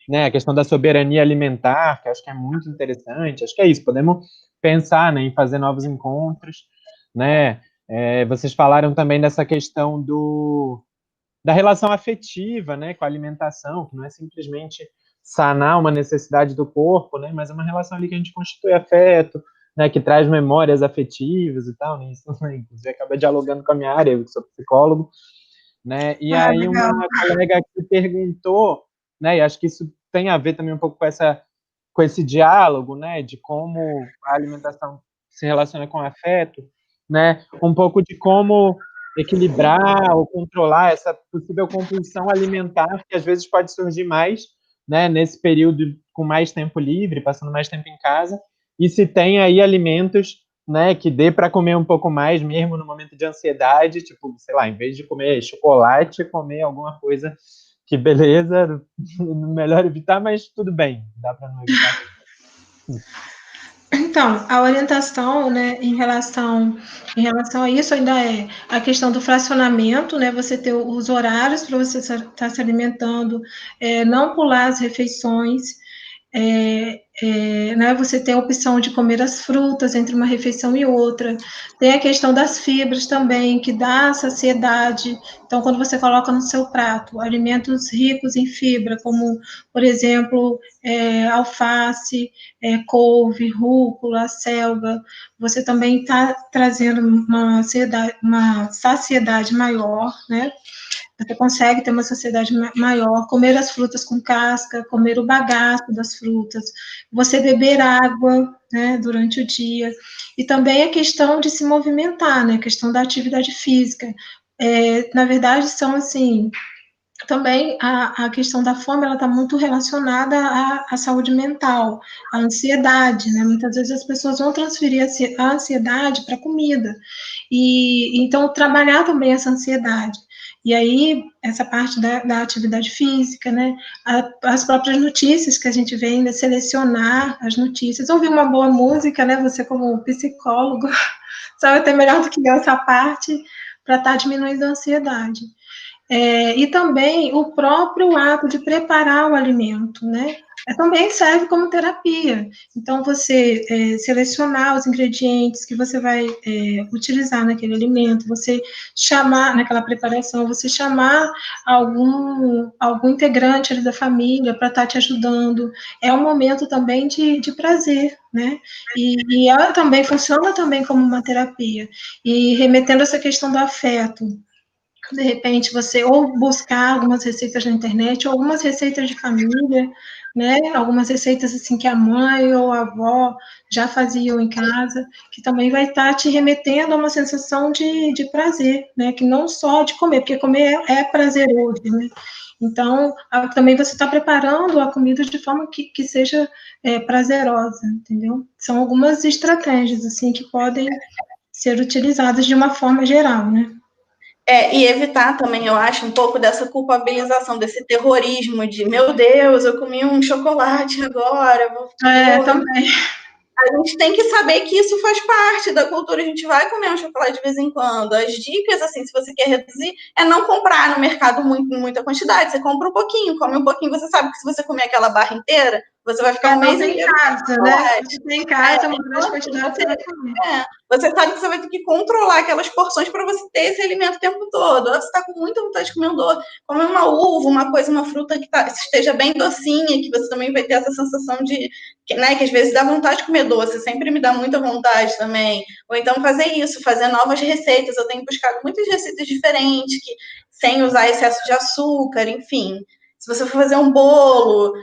né? A questão da soberania alimentar, que acho que é muito interessante. Acho que é isso. Podemos pensar, né, em fazer novos encontros, né? Vocês falaram também dessa questão da relação afetiva, né, com a alimentação, que não é simplesmente sanar uma necessidade do corpo, né, mas é uma relação ali que a gente constitui afeto, né, que traz memórias afetivas e tal, né, isso, né, inclusive acaba dialogando com a minha área, eu sou psicólogo, né, e aí Legal. uma colega que perguntou, né, e acho que isso tem a ver também um pouco com esse diálogo, né, de como a alimentação se relaciona com o afeto, né, um pouco de como equilibrar ou controlar essa possível compulsão alimentar que às vezes pode surgir mais, né, nesse período com mais tempo livre, passando mais tempo em casa, e se tem aí alimentos, né, que dê para comer um pouco mais mesmo no momento de ansiedade, tipo, sei lá, em vez de comer chocolate, comer alguma coisa que beleza, melhor evitar, mas tudo bem, dá para não evitar. Então, a orientação, né, em relação a isso ainda é a questão do fracionamento, né, você ter os horários para você estar se alimentando, não pular as refeições, né, você tem a opção de comer as frutas entre uma refeição e outra, tem a questão das fibras também, que dá saciedade, então quando você coloca no seu prato alimentos ricos em fibra, como, por exemplo, alface, couve, rúcula, selga, você também está trazendo uma saciedade maior, né? Você consegue ter uma saciedade maior, comer as frutas com casca, comer o bagaço das frutas, você beber água, né, durante o dia, e também a questão de se movimentar, né, a questão da atividade física. Na verdade, são assim, também a questão da fome, ela está muito relacionada à saúde mental, à ansiedade, né? Muitas vezes as pessoas vão transferir a ansiedade para a comida, e então trabalhar também essa ansiedade. E aí, essa parte da atividade física, né? As próprias notícias que a gente vê ainda, selecionar as notícias, ouvir uma boa música, né? Você como psicólogo sabe até melhor do que eu essa parte, para estar diminuindo a ansiedade. E também o próprio ato de preparar o alimento, né? Também serve como terapia. Então, você selecionar os ingredientes que você vai utilizar naquele alimento, você chamar, naquela preparação, você chamar algum integrante ali da família para estar te ajudando. É um momento também de prazer, né? E ela também funciona também como uma terapia. E remetendo essa questão do afeto, de repente você ou buscar algumas receitas na internet, ou algumas receitas de família, né? Algumas receitas assim que a mãe ou a avó já faziam em casa, que também vai estar te remetendo a uma sensação de prazer, né? Que não só de comer, porque comer é prazeroso, né? Então, também você está preparando a comida de forma que seja prazerosa, entendeu? São algumas estratégias, assim, que podem ser utilizadas de uma forma geral, né? E evitar também, eu acho, um pouco dessa culpabilização, desse terrorismo de, meu Deus, eu comi um chocolate agora. Também. A gente tem que saber que isso faz parte da cultura, a gente vai comer um chocolate de vez em quando. As dicas, assim, se você quer reduzir, é não comprar no mercado muita quantidade, você compra um pouquinho, come um pouquinho, você sabe que se você comer aquela barra inteira, Você vai ficar um mês em inteiro. casa, né? Você tem em casa, uma grande quantidade você vai comer. Você sabe que você vai ter que controlar aquelas porções para você ter esse alimento o tempo todo. Ou você está com muita vontade de comer um doce, comer uma uva, uma coisa, uma fruta que esteja bem docinha, que você também vai ter essa sensação de, né, que às vezes dá vontade de comer doce, sempre me dá muita vontade também. Ou então fazer isso, fazer novas receitas. Eu tenho buscado muitas receitas diferentes, sem usar excesso de açúcar, enfim. Se você for fazer um bolo,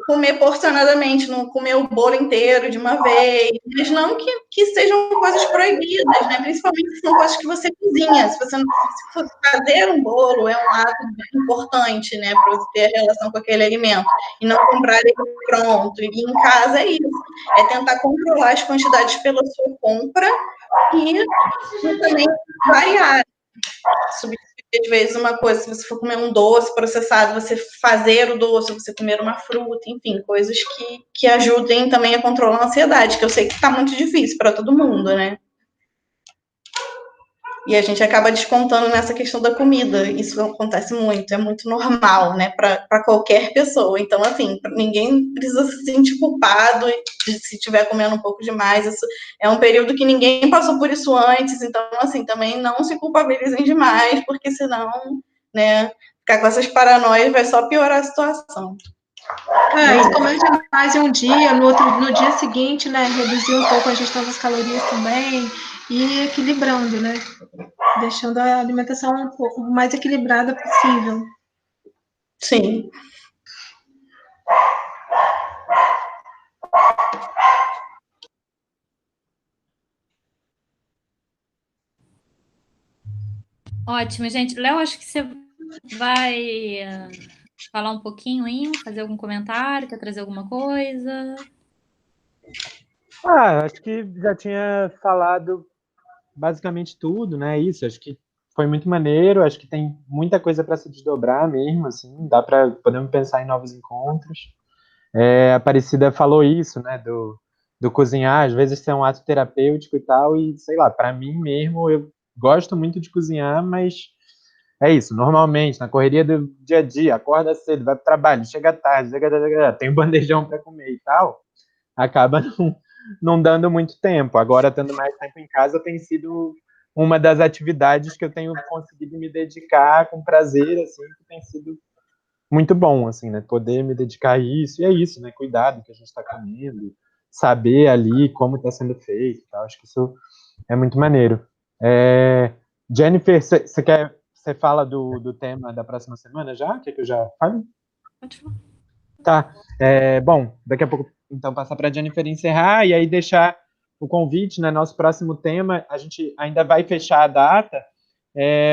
comer porcionadamente, não comer o bolo inteiro de uma vez, mas não que sejam coisas proibidas, né? Principalmente se são coisas que você cozinha. Se for fazer um bolo, é um ato importante, né? Para você ter relação com aquele alimento. E não comprar ele pronto. E em casa é isso. É tentar controlar as quantidades pela sua compra e também variar. Às vezes uma coisa, se você for comer um doce processado, você fazer o doce, você comer uma fruta, enfim, coisas que ajudem também a controlar a ansiedade, que eu sei que está muito difícil para todo mundo, né? E a gente acaba descontando nessa questão da comida. Isso acontece muito, é muito normal, né, para qualquer pessoa. Então, assim, ninguém precisa se sentir culpado se estiver comendo um pouco demais. Isso é um período que ninguém passou por isso antes. Então, assim, também não se culpabilizem demais, porque senão, né, ficar com essas paranoias vai só piorar a situação. E comer demais em um dia, no dia seguinte, né, reduzir um pouco a gestão das calorias também e equilibrando, né, deixando a alimentação um pouco mais equilibrada possível. Sim. Ótimo, gente. Léo, acho que você vai falar um pouquinho aí, fazer algum comentário, quer trazer alguma coisa? Acho que já tinha falado basicamente tudo, né? Isso, acho que foi muito maneiro, acho que tem muita coisa para se desdobrar mesmo, assim, podemos pensar em novos encontros. A Aparecida falou isso, né, do cozinhar, às vezes ser um ato terapêutico e tal, e sei lá, para mim mesmo, eu gosto muito de cozinhar, mas é isso, normalmente, na correria do dia a dia, acorda cedo, vai para o trabalho, chega tarde, tem um bandejão para comer e tal, acaba não dando muito tempo. Agora, tendo mais tempo em casa, tem sido uma das atividades que eu tenho conseguido me dedicar com prazer, assim, que tem sido muito bom, assim, né? Poder me dedicar a isso, e é isso, né? Cuidar do que a gente está comendo, saber ali como está sendo feito, tá? Acho que isso é muito maneiro. Jennifer, você fala do tema da próxima semana já? Quer que eu já fale? Pode falar. Tá. Bom, daqui a pouco, então, passar para a Jennifer encerrar e aí deixar o convite, né? Nosso próximo tema, a gente ainda vai fechar a data.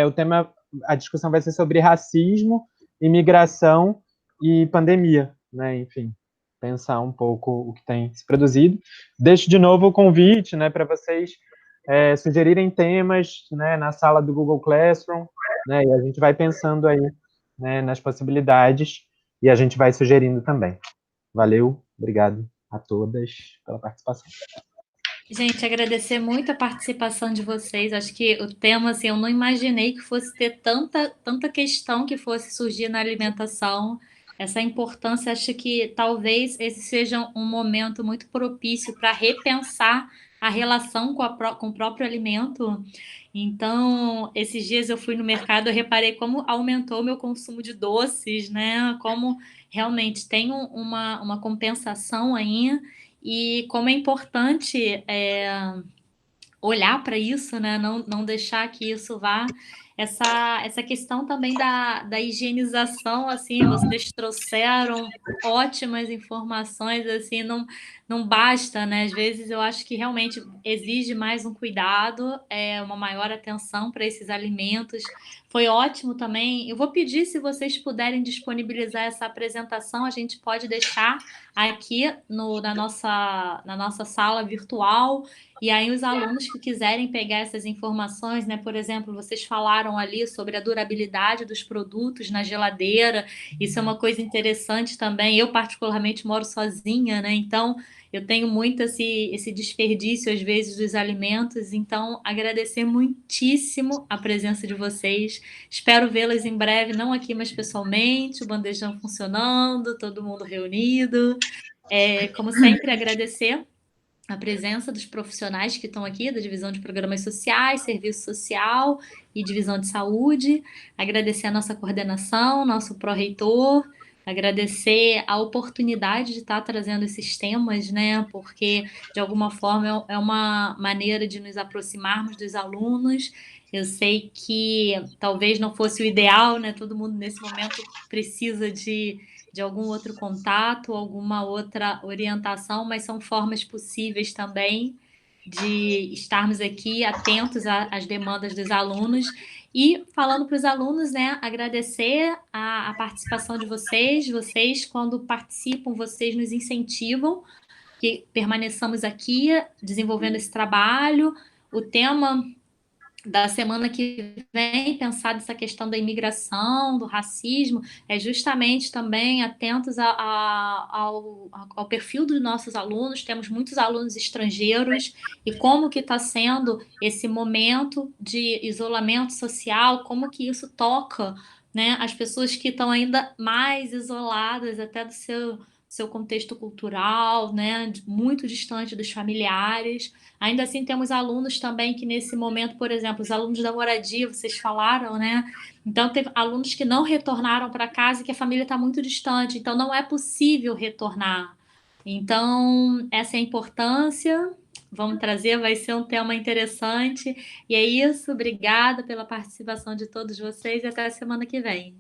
O tema, a discussão vai ser sobre racismo, imigração e pandemia, né? Enfim, pensar um pouco o que tem se produzido. Deixo de novo o convite, né, para vocês sugerirem temas, né, na sala do Google Classroom, né? E a gente vai pensando aí, né, nas possibilidades e a gente vai sugerindo também. Valeu, obrigado a todas pela participação. Gente, agradecer muito a participação de vocês. Acho que o tema, assim, eu não imaginei que fosse ter tanta questão que fosse surgir na alimentação. Essa importância, acho que talvez esse seja um momento muito propício para repensar a relação com o próprio alimento. Então, esses dias eu fui no mercado, eu reparei como aumentou o meu consumo de doces, né? Como realmente tem uma compensação aí e como é importante olhar para isso, né? Não deixar que isso vá. Essa questão também da higienização, assim, vocês trouxeram ótimas informações, assim, não basta, né? Às vezes eu acho que realmente exige mais um cuidado, uma maior atenção para esses alimentos. Foi ótimo também. Eu vou pedir se vocês puderem disponibilizar essa apresentação, a gente pode deixar aqui na nossa sala virtual. E aí, os alunos que quiserem pegar essas informações, né? Por exemplo, vocês falaram falaram ali sobre a durabilidade dos produtos na geladeira. Isso é uma coisa interessante também. Eu, particularmente, moro sozinha, né? Então, eu tenho muito esse desperdício, às vezes, dos alimentos. Então, agradecer muitíssimo a presença de vocês. Espero vê-las em breve, não aqui, mas pessoalmente, o bandejão funcionando, todo mundo reunido. Como sempre, agradecer a presença dos profissionais que estão aqui, da Divisão de Programas Sociais, Serviço Social e Divisão de Saúde. Agradecer a nossa coordenação, nosso pró-reitor, agradecer a oportunidade de estar trazendo esses temas, né? Porque, de alguma forma, é uma maneira de nos aproximarmos dos alunos. Eu sei que talvez não fosse o ideal, né? Todo mundo, nesse momento, precisa de algum outro contato, alguma outra orientação, mas são formas possíveis também de estarmos aqui atentos às demandas dos alunos. E falando para os alunos, né, agradecer a participação de vocês. Vocês, quando participam, vocês nos incentivam que permaneçamos aqui desenvolvendo esse trabalho. O tema da semana que vem, pensar nessa questão da imigração, do racismo, é justamente também atentos ao perfil dos nossos alunos. Temos muitos alunos estrangeiros e como que está sendo esse momento de isolamento social, como que isso toca, né, as pessoas que estão ainda mais isoladas até do seu contexto cultural, né, muito distante dos familiares. Ainda assim, temos alunos também que, nesse momento, por exemplo, os alunos da moradia, vocês falaram, né? Então, teve alunos que não retornaram para casa e que a família está muito distante, então não é possível retornar. Então, essa é a importância. Vamos trazer, vai ser um tema interessante. E é isso, obrigada pela participação de todos vocês e até a semana que vem.